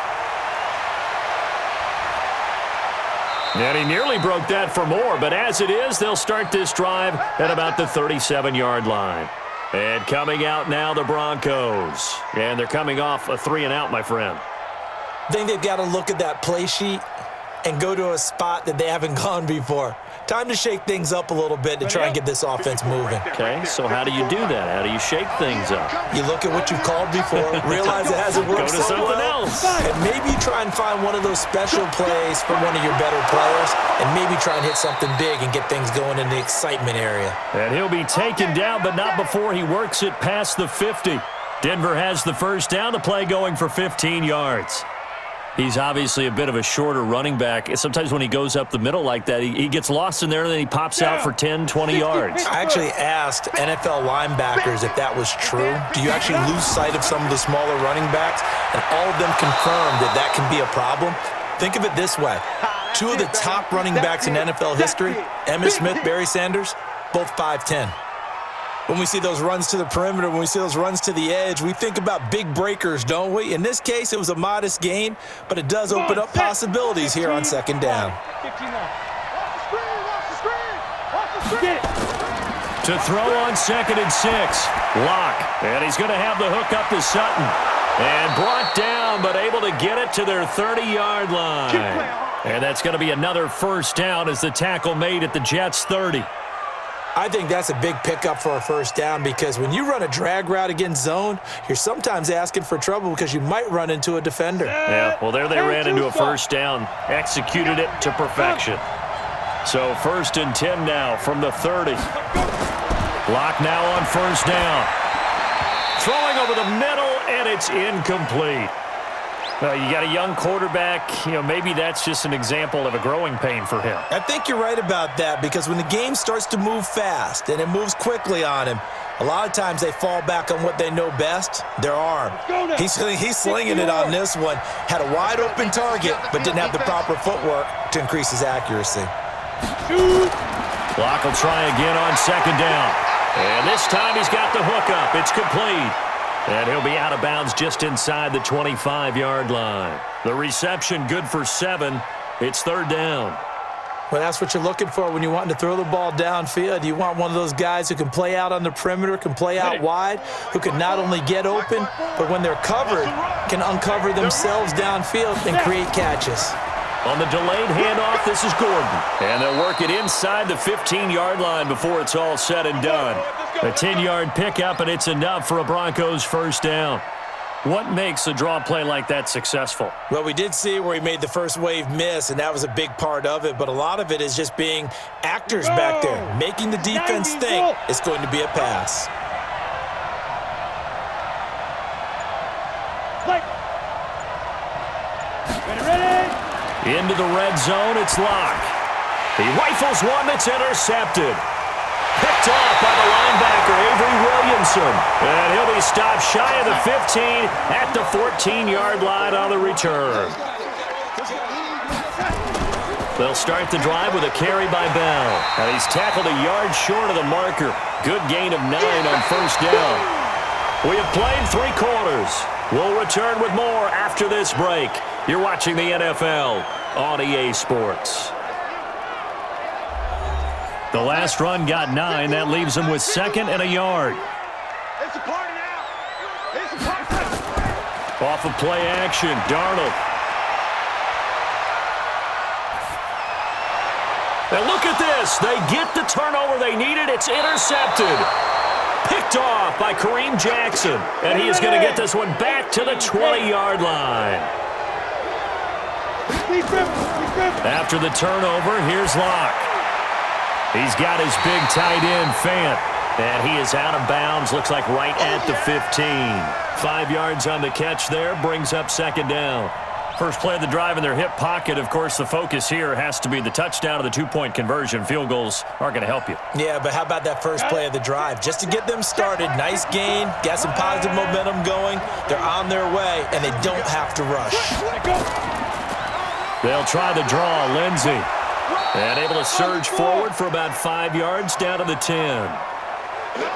[SPEAKER 1] And he nearly broke that for more, but as it is, they'll start this drive at about the 37-yard line. And coming out now, the Broncos. And they're coming off a 3-and-out, my friend.
[SPEAKER 2] I think they've got to look at that play sheet and go to a spot that they haven't gone before. Time to shake things up a little bit to try and get this offense moving.
[SPEAKER 1] Okay, so how do you do that? How do you shake things up?
[SPEAKER 2] You look at what you've called before, realize it hasn't worked
[SPEAKER 1] Go to
[SPEAKER 2] so
[SPEAKER 1] something
[SPEAKER 2] well,
[SPEAKER 1] else.
[SPEAKER 2] and maybe try and find one of those special plays from one of your better players, and maybe try and hit something big and get things going in the excitement area.
[SPEAKER 1] And he'll be taken down, but not before he works it past the 50. Denver has the first down, the play going for 15 yards. He's obviously a bit of a shorter running back. Sometimes when he goes up the middle like that, he gets lost in there, and then he pops out for 10, 20 yards.
[SPEAKER 2] I actually asked NFL linebackers if that was true. Do you actually lose sight of some of the smaller running backs? And all of them confirmed that that can be a problem. Think of it this way. 2 of the top running backs in NFL history, Emmitt Smith, Barry Sanders, both 5'10". When we see those runs to the perimeter, when we see those runs to the edge, we think about big breakers, don't we? In this case, it was a modest gain, but it does open up possibilities here on second down.
[SPEAKER 1] To throw on 2nd and 6, Locke. And he's going to have the hook up to Sutton. And brought down, but able to get it to their 30-yard line. And that's going to be another first down as the tackle made at the Jets' 30.
[SPEAKER 2] I think that's a big pickup for a first down because when you run a drag route against zone, you're sometimes asking for trouble because you might run into a defender.
[SPEAKER 1] Yeah, well, there they ran into a first down, executed it to perfection. So 1st and 10 now from the 30. Locke now on first down. Throwing over the middle, and it's incomplete. You got a young quarterback, maybe that's just an example of a growing pain for him.
[SPEAKER 2] I think you're right about that because when the game starts to move fast and it moves quickly on him, a lot of times they fall back on what they know best, their arm. He's slinging it on this one. Had a wide open target, but didn't have the proper footwork to increase his accuracy.
[SPEAKER 1] Locke will try again on second down. And this time he's got the hook up. It's complete. And he'll be out of bounds just inside the 25-yard line. The reception good for 7. It's 3rd down.
[SPEAKER 2] Well, that's what you're looking for when you want to throw the ball downfield. You want one of those guys who can play out on the perimeter, can play out wide, who can not only get open, but when they're covered, can uncover themselves downfield and create catches.
[SPEAKER 1] On the delayed handoff, this is Gordon. And they'll work it inside the 15-yard line before it's all said and done. A 10-yard pickup, and it's enough for a Broncos first down. What makes a draw play like that successful?
[SPEAKER 2] Well, we did see where he made the first wave miss, and that was a big part of it. But a lot of it is just being actors back there, making the defense think it's going to be a pass.
[SPEAKER 1] Into the red zone, it's Locke. He rifles one that's intercepted. Picked off by the linebacker, Avery Williamson. And he'll be stopped shy of the 15 at the 14-yard line on the return. They'll start the drive with a carry by Bell. And he's tackled a yard short of the marker. Good gain of 9 on first down. We have played 3 quarters. We'll return with more after this break. You're watching the NFL on EA Sports. The last run got 9. That leaves him with 2nd and a yard.
[SPEAKER 3] It's a party now. It's a party.
[SPEAKER 1] Off of play action, Darnold. And look at this. They get the turnover they needed. It's intercepted. Picked off by Kareem Jackson. And he is going to get this one back to the 20-yard line. After the turnover, here's Locke. He's got his big tight end, Fant. And he is out of bounds, looks like right at the 15. 5 yards on the catch there, brings up 2nd down. First play of the drive in their hip pocket. Of course, the focus here has to be the touchdown of the 2-point conversion. Field goals aren't going to help you.
[SPEAKER 2] Yeah, but how about that first play of the drive? Just to get them started, nice gain, got some positive momentum going. They're on their way, and they don't have to rush.
[SPEAKER 1] They'll try the draw, Lindsey. And able to surge forward for about 5 yards down to the 10.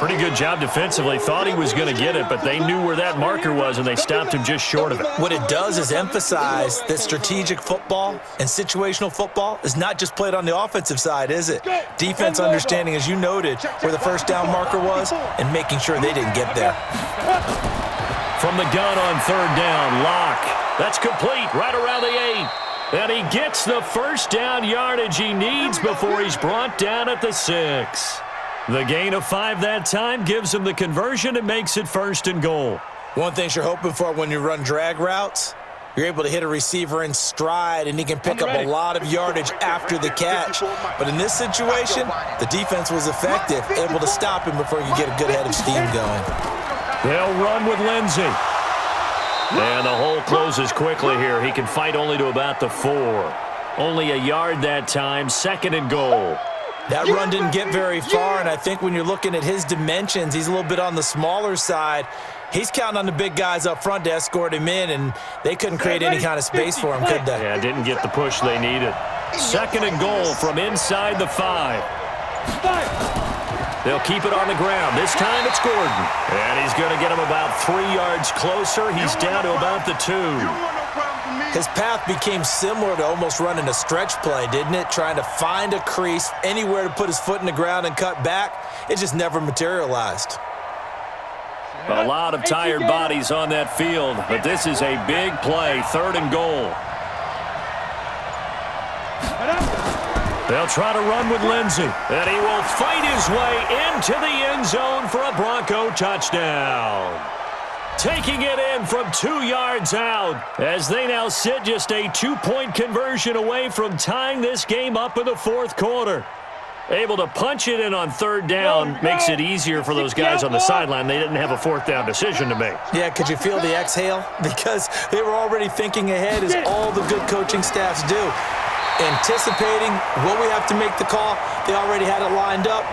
[SPEAKER 1] Pretty good job defensively. Thought he was going to get it, but they knew where that marker was, and they stopped him just short of it.
[SPEAKER 2] What it does is emphasize that strategic football and situational football is not just played on the offensive side, is it? Defense understanding, as you noted, where the first down marker was and making sure they didn't get there.
[SPEAKER 1] From the gun on third down, Locke. That's complete right around the 8. And he gets the first down yardage he needs before he's brought down at the 6. The gain of 5 that time gives him the conversion and makes it 1st and goal.
[SPEAKER 2] One thing you're hoping for when you run drag routes, you're able to hit a receiver in stride, and he can pick up a lot of yardage after the catch. But in this situation, the defense was effective, able to stop him before you get a good head of steam going.
[SPEAKER 1] They'll run with Lindsey. And the hole closes quickly here. He can fight only to about the 4. Only a yard that time, 2nd and goal.
[SPEAKER 2] That run didn't get very far, and I think when you're looking at his dimensions, he's a little bit on the smaller side. He's counting on the big guys up front to escort him in, and they couldn't create any kind of space for him, could they?
[SPEAKER 1] Yeah, didn't get the push they needed. 2nd and goal from inside the 5. They'll keep it on the ground. This time it's Gordon. And he's going to get him about 3 yards closer. He's down to about the 2.
[SPEAKER 2] His path became similar to almost running a stretch play, didn't it? Trying to find a crease, anywhere to put his foot in the ground and cut back. It just never materialized.
[SPEAKER 1] A lot of tired bodies on that field, but this is a big play, 3rd and goal. They'll try to run with Lindsey, and he will fight his way into the end zone for a Bronco touchdown. Taking it in from 2 yards out as they now sit just a 2-point conversion away from tying this game up in the 4th quarter. Able to punch it in on 3rd down makes it easier for those guys on the sideline. They didn't have a 4th down decision to make.
[SPEAKER 2] Yeah, could you feel the exhale? Because they were already thinking ahead, as all the good coaching staffs do. Anticipating what we have to make the call. They already had it lined up.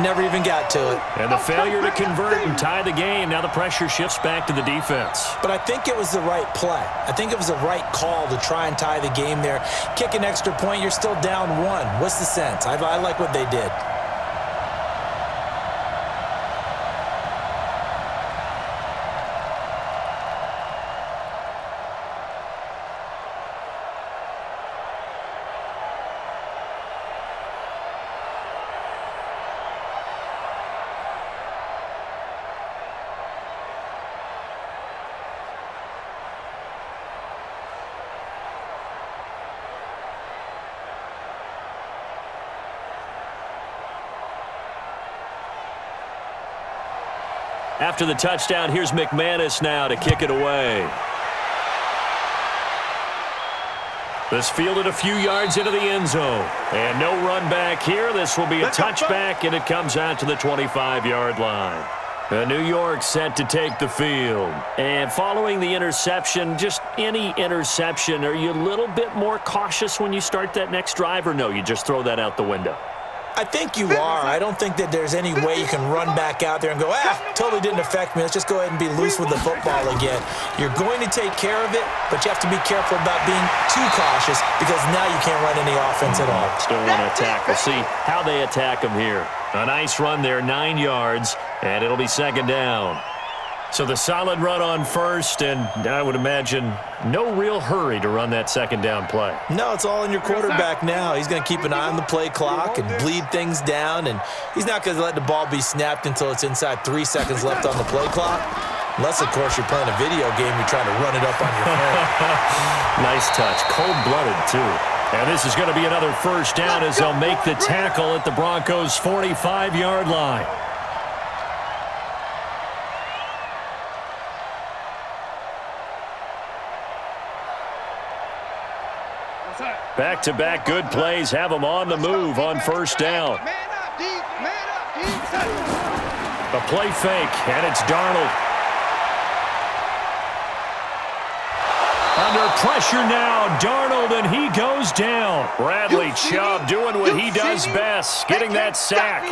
[SPEAKER 2] Never even got to it.
[SPEAKER 1] And the failure to convert and tie the game. Now the pressure shifts back to the defense.
[SPEAKER 2] But I think it was the right play. I think it was the right call to try and tie the game there. Kick an extra point, you're still down 1. What's the sense? I like what they did.
[SPEAKER 1] After the touchdown, here's McManus now to kick it away. This fielded a few yards into the end zone. And no run back here. This will be a touchback, and it comes out to the 25-yard line. New York set to take the field. And following the interception, just any interception, are you a little bit more cautious when you start that next drive, or no, you just throw that out the window?
[SPEAKER 2] I think you are. I don't think that there's any way you can run back out there and go, totally didn't affect me. Let's just go ahead and be loose with the football again. You're going to take care of it, but you have to be careful about being too cautious, because now you can't run any offense at all.
[SPEAKER 1] Still want to attack. We'll see how they attack them here. A nice run there, 9 yards, and it'll be 2nd down. So the solid run on 1st, and I would imagine no real hurry to run that 2nd down play.
[SPEAKER 2] No, it's all in your quarterback now. He's going to keep an eye on the play clock and bleed things down, and he's not going to let the ball be snapped until it's inside 3 seconds left on the play clock. Unless, of course, you're playing a video game, you're trying to run it up on your phone.
[SPEAKER 1] Nice touch. Cold-blooded, too. And this is going to be another 1st down as they'll make the tackle at the Broncos' 45-yard line. Back-to-back good plays have them on the move on 1st down. A play fake, and it's Darnold. Under pressure now, Darnold, and he goes down. Bradley Chubb doing what he does best, getting that sack.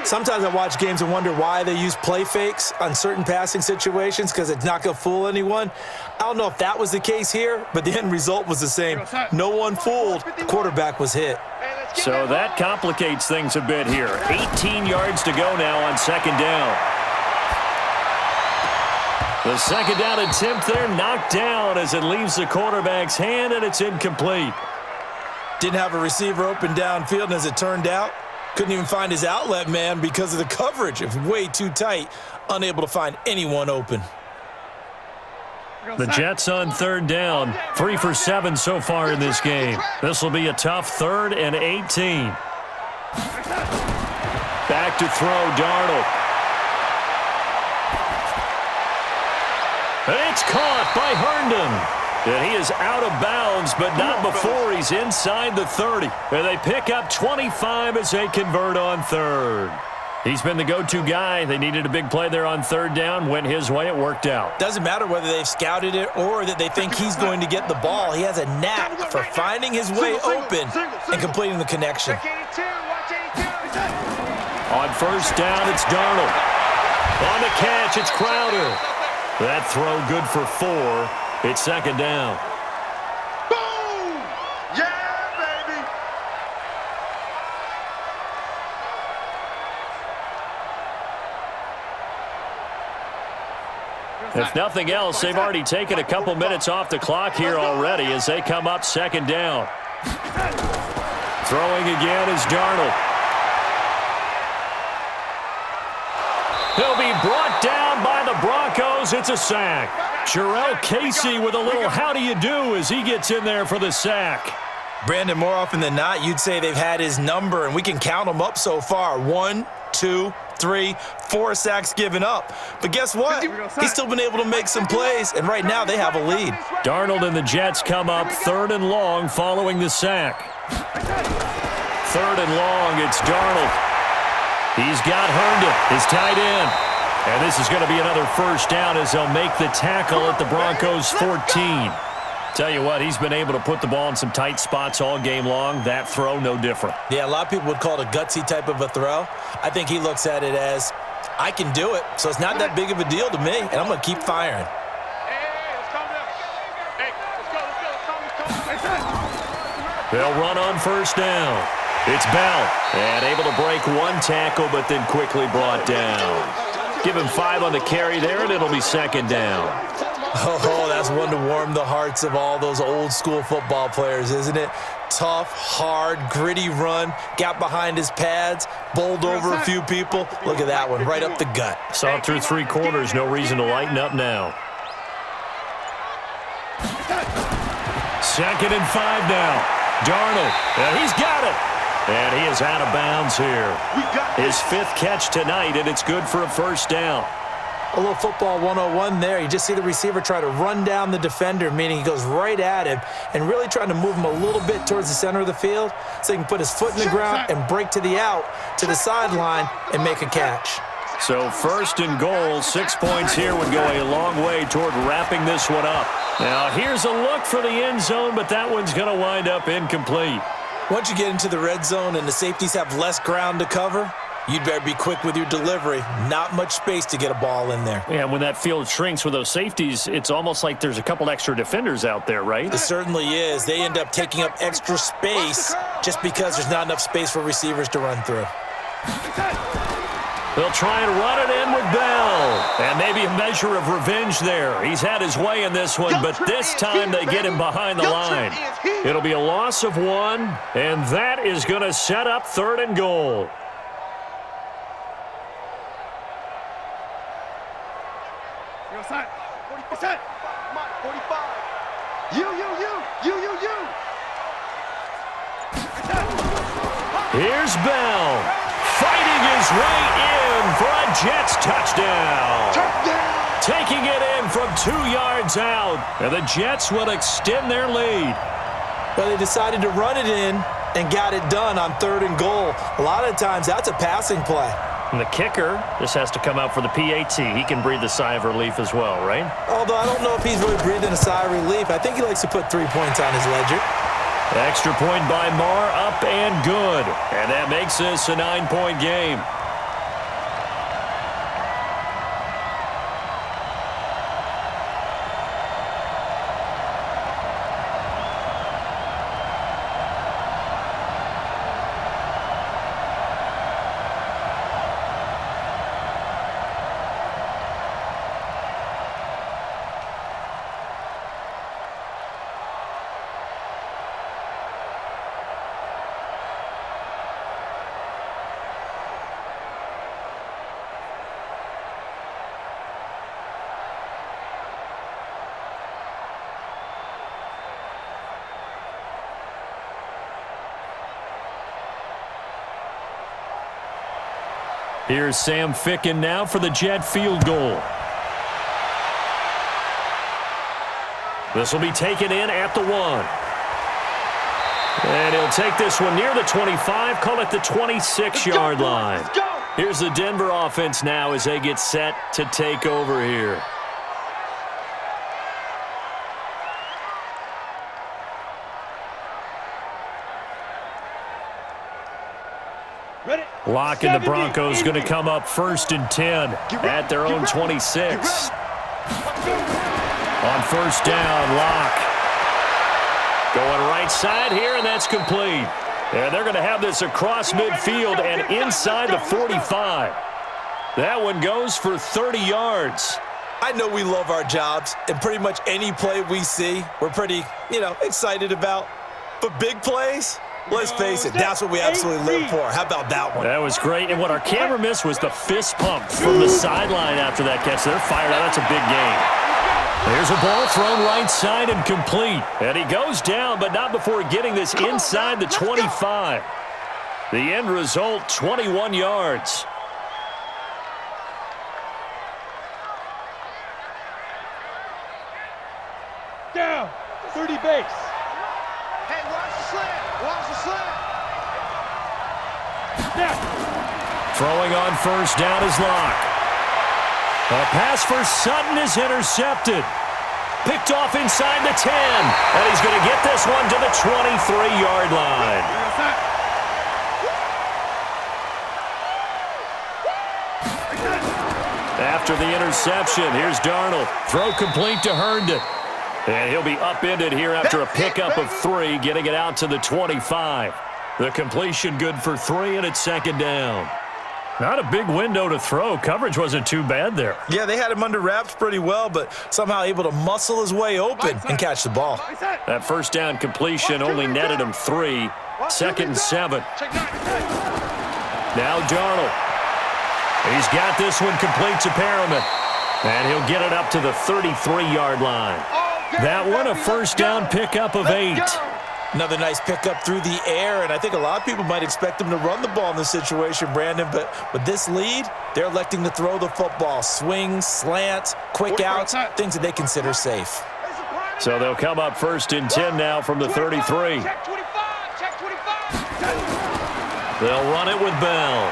[SPEAKER 2] Sometimes I watch games and wonder why they use play fakes on certain passing situations, because it's not going to fool anyone. I don't know if that was the case here, but the end result was the same. No one fooled. The quarterback was hit.
[SPEAKER 1] So that complicates things a bit here. 18 yards to go now on second down. The second down attempt there knocked down as it leaves the quarterback's hand, and it's incomplete.
[SPEAKER 2] Didn't have a receiver open downfield, and as it turned out, couldn't even find his outlet man because of the coverage. It was way too tight, unable to find anyone open.
[SPEAKER 1] The Jets on third down, 3 for 7 so far in this game. This will be a tough 3rd and 18. Back to throw, Darnold. It's caught by Herndon. And he is out of bounds, but not before he's inside the 30. And they pick up 25 as they convert on 3rd. He's been the go-to guy. They needed a big play there on 3rd down. Went his way. It worked out.
[SPEAKER 2] Doesn't matter whether they've scouted it or that they think he's going to get the ball. He has a knack for finding his way open and completing the connection.
[SPEAKER 1] On first down, it's Darnold. On the catch, it's Crowder. That throw good for 4. It's second down.
[SPEAKER 3] Boom! Yeah, baby!
[SPEAKER 1] If nothing else, they've already taken a couple minutes off the clock here already as they come up second down. Throwing again is Darnold. He'll be brought down by the Broncos. It's a sack. Jarrell Casey with a little how do you do as he gets in there for the sack.
[SPEAKER 2] Brandon, more often than not, you'd say they've had his number, and we can count them up so far. 1, 2, 3, 4 sacks given up. But guess what? He's still been able to make some plays, and right now they have a lead.
[SPEAKER 1] Darnold and the Jets come up 3rd and long following the sack. 3rd and long, it's Darnold. He's got Herndon, his tight end. And this is going to be another first down as they'll make the tackle at the Broncos 14. Tell you what, he's been able to put the ball in some tight spots all game long. That throw, no different.
[SPEAKER 2] Yeah, a lot of people would call it a gutsy type of a throw. I think he looks at it as, I can do it, so it's not that big of a deal to me, and I'm going to keep firing.
[SPEAKER 1] They'll run on first down. It's Bell, and able to break one tackle, but then quickly brought down. Give him 5 on the carry there, and it'll be second down.
[SPEAKER 2] Oh, that's one to warm the hearts of all those old-school football players, isn't it? Tough, hard, gritty run, got behind his pads, bowled over a few people. Look at that one, right up the gut.
[SPEAKER 1] Saw it through 3 quarters, no reason to lighten up now. 2nd and 5 now. Darnold, and he's got it. And he is out of bounds here. His 5th catch tonight, and it's good for a first down.
[SPEAKER 2] A little football 101 there. You just see the receiver try to run down the defender, meaning he goes right at him and really trying to move him a little bit towards the center of the field so he can put his foot in the ground and break to the out, to the sideline, and make a catch.
[SPEAKER 1] So 1st and goal, 6 points here would go a long way toward wrapping this one up. Now here's a look for the end zone, but that one's going to wind up incomplete.
[SPEAKER 2] Once you get into the red zone and the safeties have less ground to cover, you'd better be quick with your delivery. Not much space to get a ball in there.
[SPEAKER 1] Yeah, when that field shrinks with those safeties, it's almost like there's a couple extra defenders out there, right?
[SPEAKER 2] It certainly is. They end up taking up extra space just because there's not enough space for receivers to run through.
[SPEAKER 1] They'll try and run it in with Bell. And maybe a measure of revenge there. He's had his way in this one, but this time they get him behind the line. It'll be a loss of 1, and that is going to set up 3rd and goal. Here's Bell, fighting his way in for a Jets touchdown. Taking it in from 2 yards out, and the Jets will extend their lead.
[SPEAKER 2] Well, they decided to run it in and got it done on 3rd and goal. A lot of times, that's a passing play.
[SPEAKER 1] And the kicker just has to come out for the PAT. He can breathe a sigh of relief as well, right?
[SPEAKER 2] Although I don't know if he's really breathing a sigh of relief. I think he likes to put 3 points on his ledger.
[SPEAKER 1] Extra point by Marr, up and good. And that makes this a 9-point game. Here's Sam Ficken now for the Jet field goal. This will be taken in at the 1. And he'll take this one near the 25, call it the 26-yard line. Here's the Denver offense now as they get set to take over here. Locke and the Broncos going to come up 1st and 10 at their own 26. On 1st down, Locke going right side here, and that's complete. And they're going to have this across midfield and inside the 45. That one goes for 30 yards.
[SPEAKER 2] I know we love our jobs, and pretty much any play we see, we're pretty, excited about. But big plays, let's face it, that's what we absolutely live for. How about that one?
[SPEAKER 1] That was great. And what our camera missed was the fist pump from the sideline after that catch. They're fired out. That's a big game. There's a ball thrown right side and complete. And he goes down, but not before getting this inside the 25. The end result, 21 yards.
[SPEAKER 3] Down, 30 base.
[SPEAKER 4] Hey, watch the slant. Watch the slant.
[SPEAKER 1] Throwing on 1st down is Locke. A pass for Sutton is intercepted. Picked off inside the 10. And he's going to get this one to the 23-yard line. After the interception, here's Darnold. Throw complete to Herndon. And he'll be upended here after a pickup of 3, getting it out to the 25. The completion good for 3, and it's 2nd down. Not a big window to throw. Coverage wasn't too bad there.
[SPEAKER 2] Yeah, they had him under wraps pretty well, but somehow able to muscle his way open and catch the ball.
[SPEAKER 1] That 1st down completion only netted him 3. 2nd and 7. Now Darnold. He's got this one complete to Perriman. And he'll get it up to the 33-yard line. That one a 1st down pickup of 8.
[SPEAKER 2] Another nice pickup through the air, and I think a lot of people might expect him to run the ball in this situation, Brandon, but with this lead, they're electing to throw the football. Swings, slants, quick outs, things that they consider safe.
[SPEAKER 1] So they'll come up 1st and 10 now from the 33. They'll run it with Bell.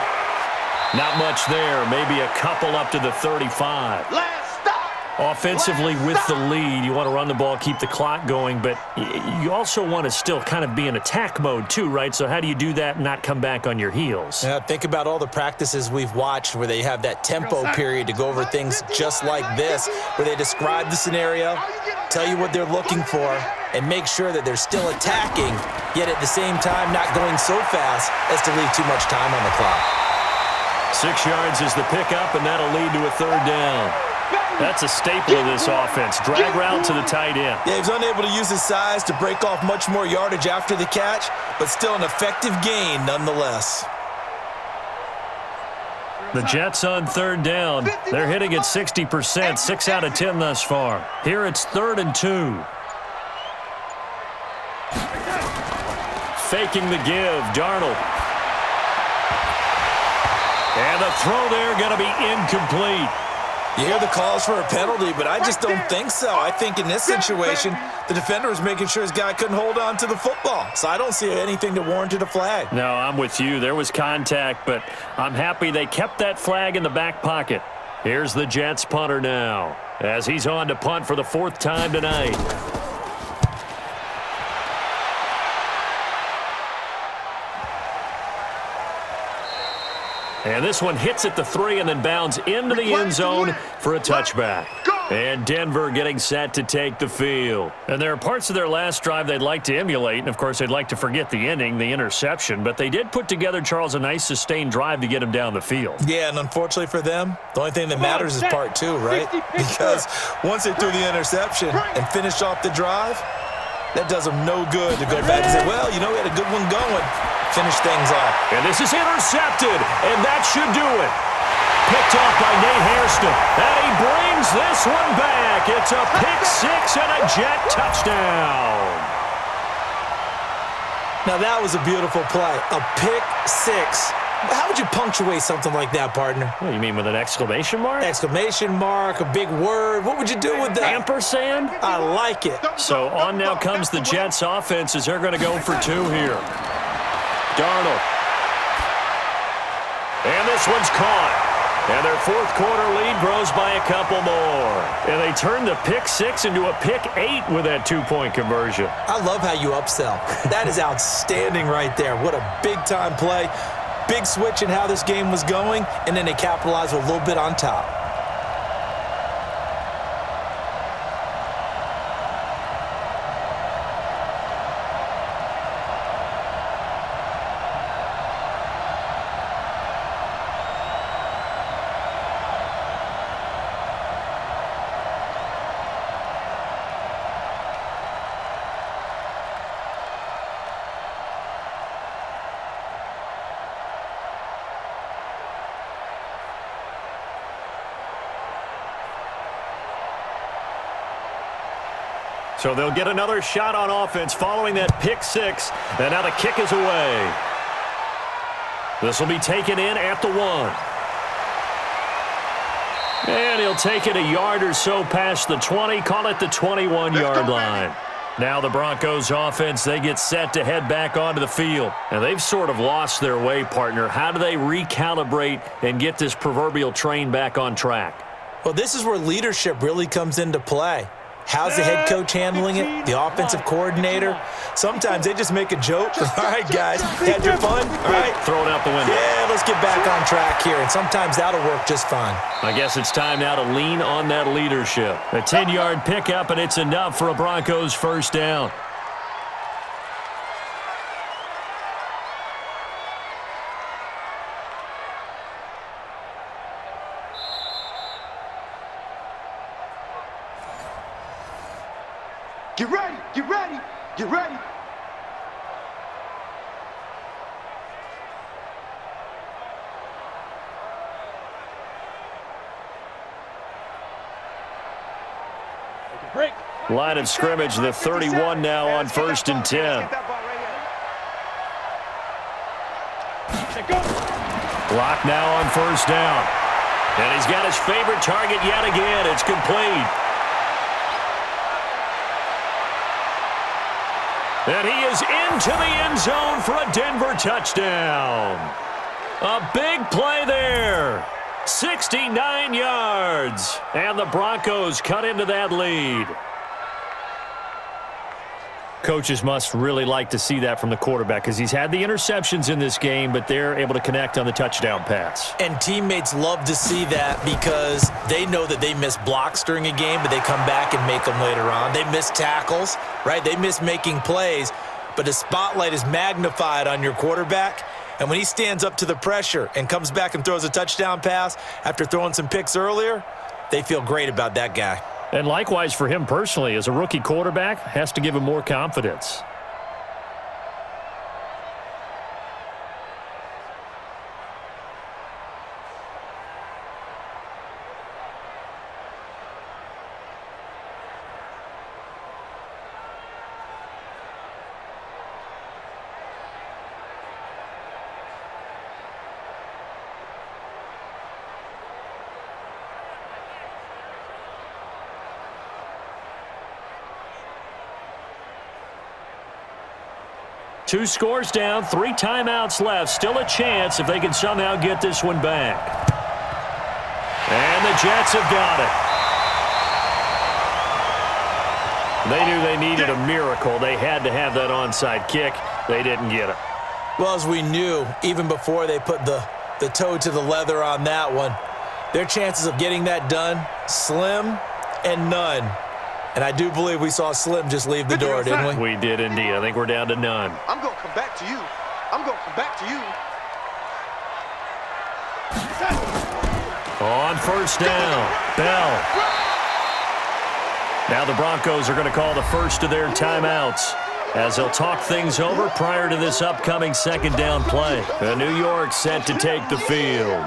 [SPEAKER 1] Not much there, maybe a couple up to the 35. Offensively with the lead, you want to run the ball, keep the clock going, but you also want to still kind of be in attack mode too, right? So how do you do that and not come back on your heels?
[SPEAKER 2] Yeah, think about all the practices we've watched where they have that tempo period to go over things just like this, where they describe the scenario, tell you what they're looking for, and make sure that they're still attacking, yet at the same time not going so fast as to leave too much time on the clock.
[SPEAKER 1] 6 yards is the pickup, and that'll lead to a 3rd down. That's a staple of this offense. Drag route to the tight end.
[SPEAKER 2] Yeah, he was unable to use his size to break off much more yardage after the catch, but still an effective gain nonetheless.
[SPEAKER 1] The Jets on 3rd down. They're hitting at 60%, 6 out of 10 thus far. Here it's 3rd and 2. Faking the give, Darnold. And the throw there going to be incomplete.
[SPEAKER 2] You hear the calls for a penalty, but I just don't think so. I think in this situation, the defender was making sure his guy couldn't hold on to the football. So I don't see anything that warranted a flag.
[SPEAKER 1] No, I'm with you. There was contact, but I'm happy they kept that flag in the back pocket. Here's the Jets punter now, as he's on to punt for the 4th time tonight. And this one hits at the 3 and then bounds into the end zone for a touchback. And Denver getting set to take the field. And there are parts of their last drive they'd like to emulate. And, of course, they'd like to forget the ending, the interception. But they did put together, Charles, a nice sustained drive to get him down the field.
[SPEAKER 2] Yeah, and unfortunately for them, the only thing that matters is part 2, right? Because once they threw the interception and finished off the drive, that does them no good to go back and say, well, we had a good one going. Finish things off.
[SPEAKER 1] And this is intercepted, and that should do it. Picked off by Nate Hairston, and he brings this one back. It's a pick 6 and a Jet touchdown.
[SPEAKER 2] Now that was a beautiful play. A pick 6 How would you punctuate something like that, partner?
[SPEAKER 1] What, you mean with an exclamation mark?
[SPEAKER 2] Exclamation mark, a big word. What would you do with that?
[SPEAKER 1] Ampersand?
[SPEAKER 2] I like it.
[SPEAKER 1] So on now comes the Jets offense as they're going to go for two here. Darnold. And this one's caught. And their fourth quarter lead grows by a couple more. And they turn the pick 6 into a pick 8 with that two-point conversion.
[SPEAKER 2] I love how you upsell. That is outstanding right there. What a big-time play. Big switch in how this game was going, and then they capitalized with a little bit on top.
[SPEAKER 1] So they'll get another shot on offense following that pick 6. And now the kick is away. This will be taken in at the 1. And he'll take it a yard or so past the 20. Call it the 21-yard line. Now the Broncos offense, they get set to head back onto the field. And they've sort of lost their way, partner. How do they recalibrate and get this proverbial train back on track?
[SPEAKER 2] Well, this is where leadership really comes into play. How's the head coach handling it? The offensive coordinator? Sometimes they just make a joke. All right, guys, had your fun? All right.
[SPEAKER 1] Throw it out the window.
[SPEAKER 2] Yeah, let's get back on track here, and sometimes that'll work just fine.
[SPEAKER 1] I guess it's time now to lean on that leadership. A 10-yard pickup, and it's enough for a Broncos first down.
[SPEAKER 3] Get ready, get ready, get ready.
[SPEAKER 1] Line of scrimmage, the 31 now on 1st and 10. Block now on 1st down. And he's got his favorite target yet again. It's complete. And he is into the end zone for a Denver touchdown. A big play there. 69 yards. And the Broncos cut into that lead. Coaches must really like to see that from the quarterback because he's had the interceptions in this game, but they're able to connect on the touchdown pass.
[SPEAKER 2] And teammates love to see that because they know that they miss blocks during a game, but they come back and make them later on. They miss tackles, right? They miss making plays, but the spotlight is magnified on your quarterback. And when he stands up to the pressure and comes back and throws a touchdown pass after throwing some picks earlier, they feel great about that guy.
[SPEAKER 1] And likewise for him personally, as a rookie quarterback, has to give him more confidence. Two scores down, 3 timeouts left. Still a chance if they can somehow get this one back. And the Jets have got it. They knew they needed a miracle. They had to have that onside kick. They didn't get it.
[SPEAKER 2] Well, as we knew, even before they put the toe to the leather on that one, their chances of getting that done, slim and none. And I do believe we saw Slim just leave the door, didn't we?
[SPEAKER 1] We did indeed. I think we're down to none.
[SPEAKER 4] I'm going to come back to you. I'm going to come back to you.
[SPEAKER 1] On 1st down, Bell. Now the Broncos are going to call the first of their timeouts as they'll talk things over prior to this upcoming 2nd down play. New York set to take the field.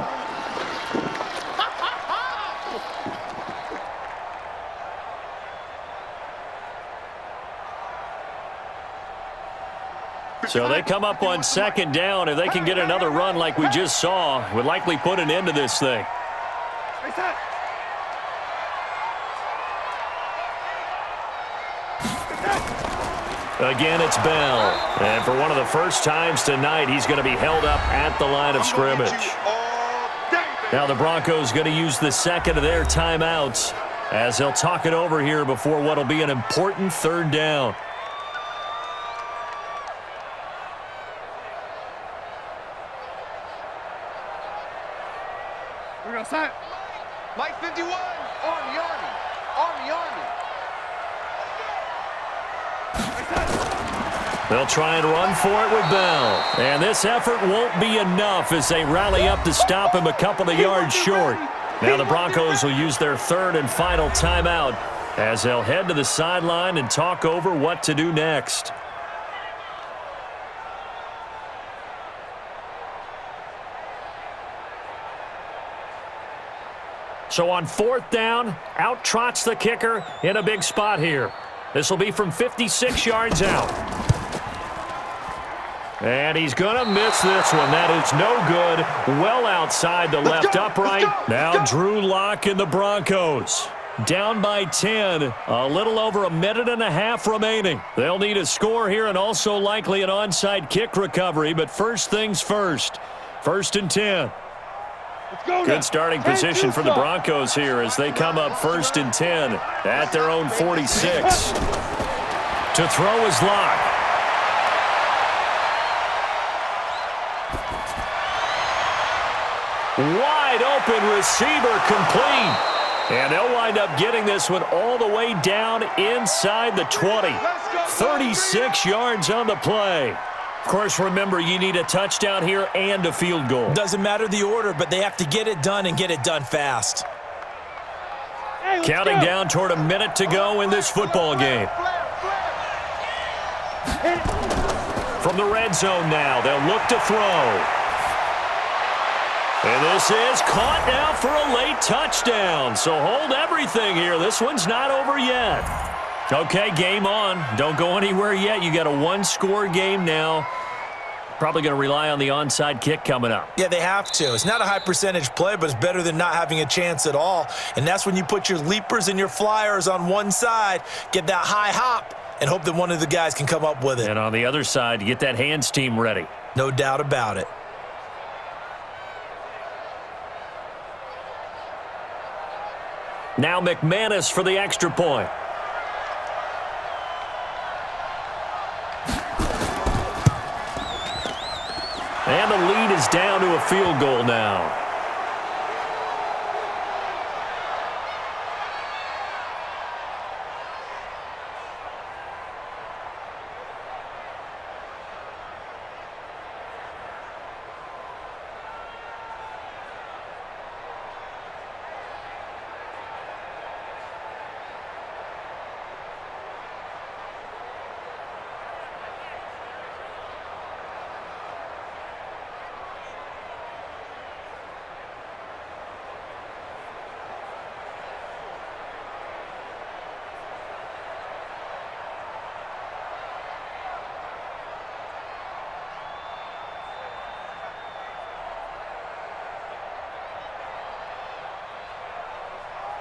[SPEAKER 1] So they come up on second down. If they can get another run like we just saw, would likely put an end to this thing. Again, it's Bell. And for one of the first times tonight, he's going to be held up at the line of scrimmage. Now the Broncos going to use the second of their timeouts as they'll talk it over here before what will be an important third down.
[SPEAKER 3] We're going to set.
[SPEAKER 4] Mike 51. Army.
[SPEAKER 1] They'll try and run for it with Bell. And this effort won't be enough as they rally up to stop him a couple of yards short. Now the Broncos will use their third and final timeout as they'll head to the sideline and talk over what to do next. So on fourth down, out trots the kicker in a big spot here. This will be from 56 yards out. And he's going to miss this one. That is no good. Well outside the left upright. Now Drew Lock and the Broncos. Down by 10. A little over a minute and a half remaining. They'll need a score here and also likely an onside kick recovery. But first things first. 1st and 10. Good starting position for the Broncos here as they come up 1st and 10 at their own 46. To throw is Lock. Wide open receiver complete. And they'll wind up getting this one all the way down inside the 20. 36 yards on the play. Of course, remember, you need a touchdown here and a field goal.
[SPEAKER 2] Doesn't matter the order, but they have to get it done and get it done fast.
[SPEAKER 1] Counting down toward a minute to go in this football game. From the red zone now, they'll look to throw. And this is caught now for a late touchdown. So hold everything here. This one's not over yet. Okay, game on. Don't go anywhere yet. You got a one-score game now. Probably going to rely on the onside kick coming up.
[SPEAKER 2] Yeah, they have to. It's not a high percentage play, but it's better than not having a chance at all. And that's when you put your leapers and your flyers on one side, get that high hop, and hope that one of the guys can come up with it.
[SPEAKER 1] And on the other side, get that hands team ready.
[SPEAKER 2] No doubt about it.
[SPEAKER 1] Now McManus for the extra point. And the lead is down to a field goal now.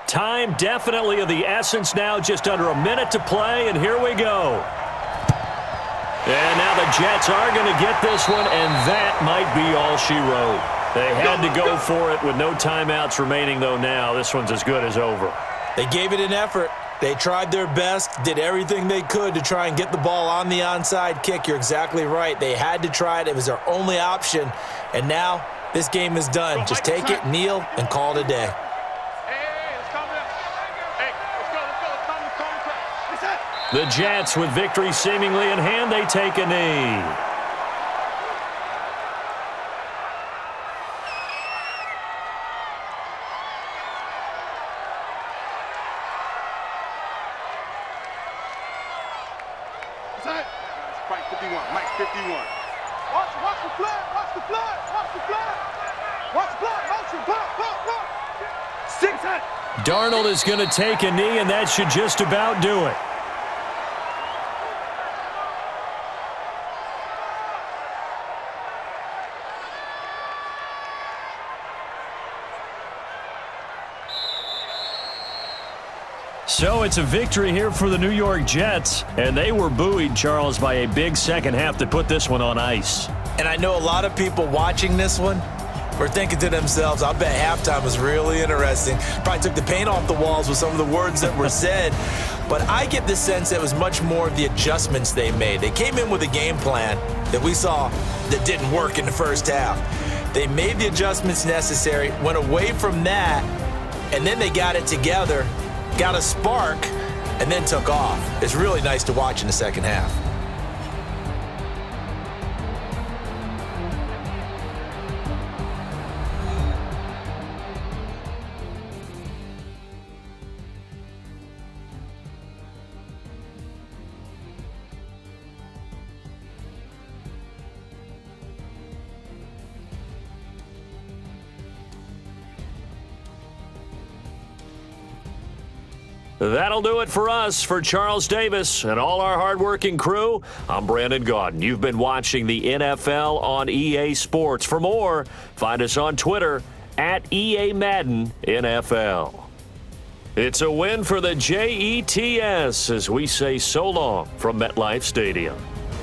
[SPEAKER 1] Time definitely of the essence now, just under a minute to play, and here we go. And now the Jets are going to get this one, and that might be all she wrote. They had to go for it with no timeouts remaining, though now. This one's as good as over.
[SPEAKER 2] They gave it an effort. They tried their best, did everything they could to try and get the ball on the onside kick. You're exactly right. They had to try it. It was their only option. And now this game is done. Just take it, kneel, and call it a day.
[SPEAKER 1] The Jets, with victory seemingly in hand, they take a knee.
[SPEAKER 3] Mike 51. Mike 51. Watch the flag. Watch the flag. Watch the flag. Watch the flag. Motion. Block. 6 hit.
[SPEAKER 1] Darnold is going to take a knee, and that should just about do it. So it's a victory here for the New York Jets, and they were buoyed, Charles, by a big second half that put this one on ice.
[SPEAKER 2] And I know a lot of people watching this one were thinking to themselves, I bet halftime was really interesting. Probably took the paint off the walls with some of the words that were said. But I get the sense that it was much more of the adjustments they made. They came in with a game plan that we saw that didn't work in the first half. They made the adjustments necessary, went away from that, and then they got it together, got a spark, and then took off. It's really nice to watch in the second half.
[SPEAKER 1] That'll do it for us. For Charles Davis and all our hardworking crew, I'm Brandon Gaudin. You've been watching the NFL on EA Sports. For more, find us on Twitter at EA Madden NFL. It's a win for the Jets as we say so long from MetLife Stadium.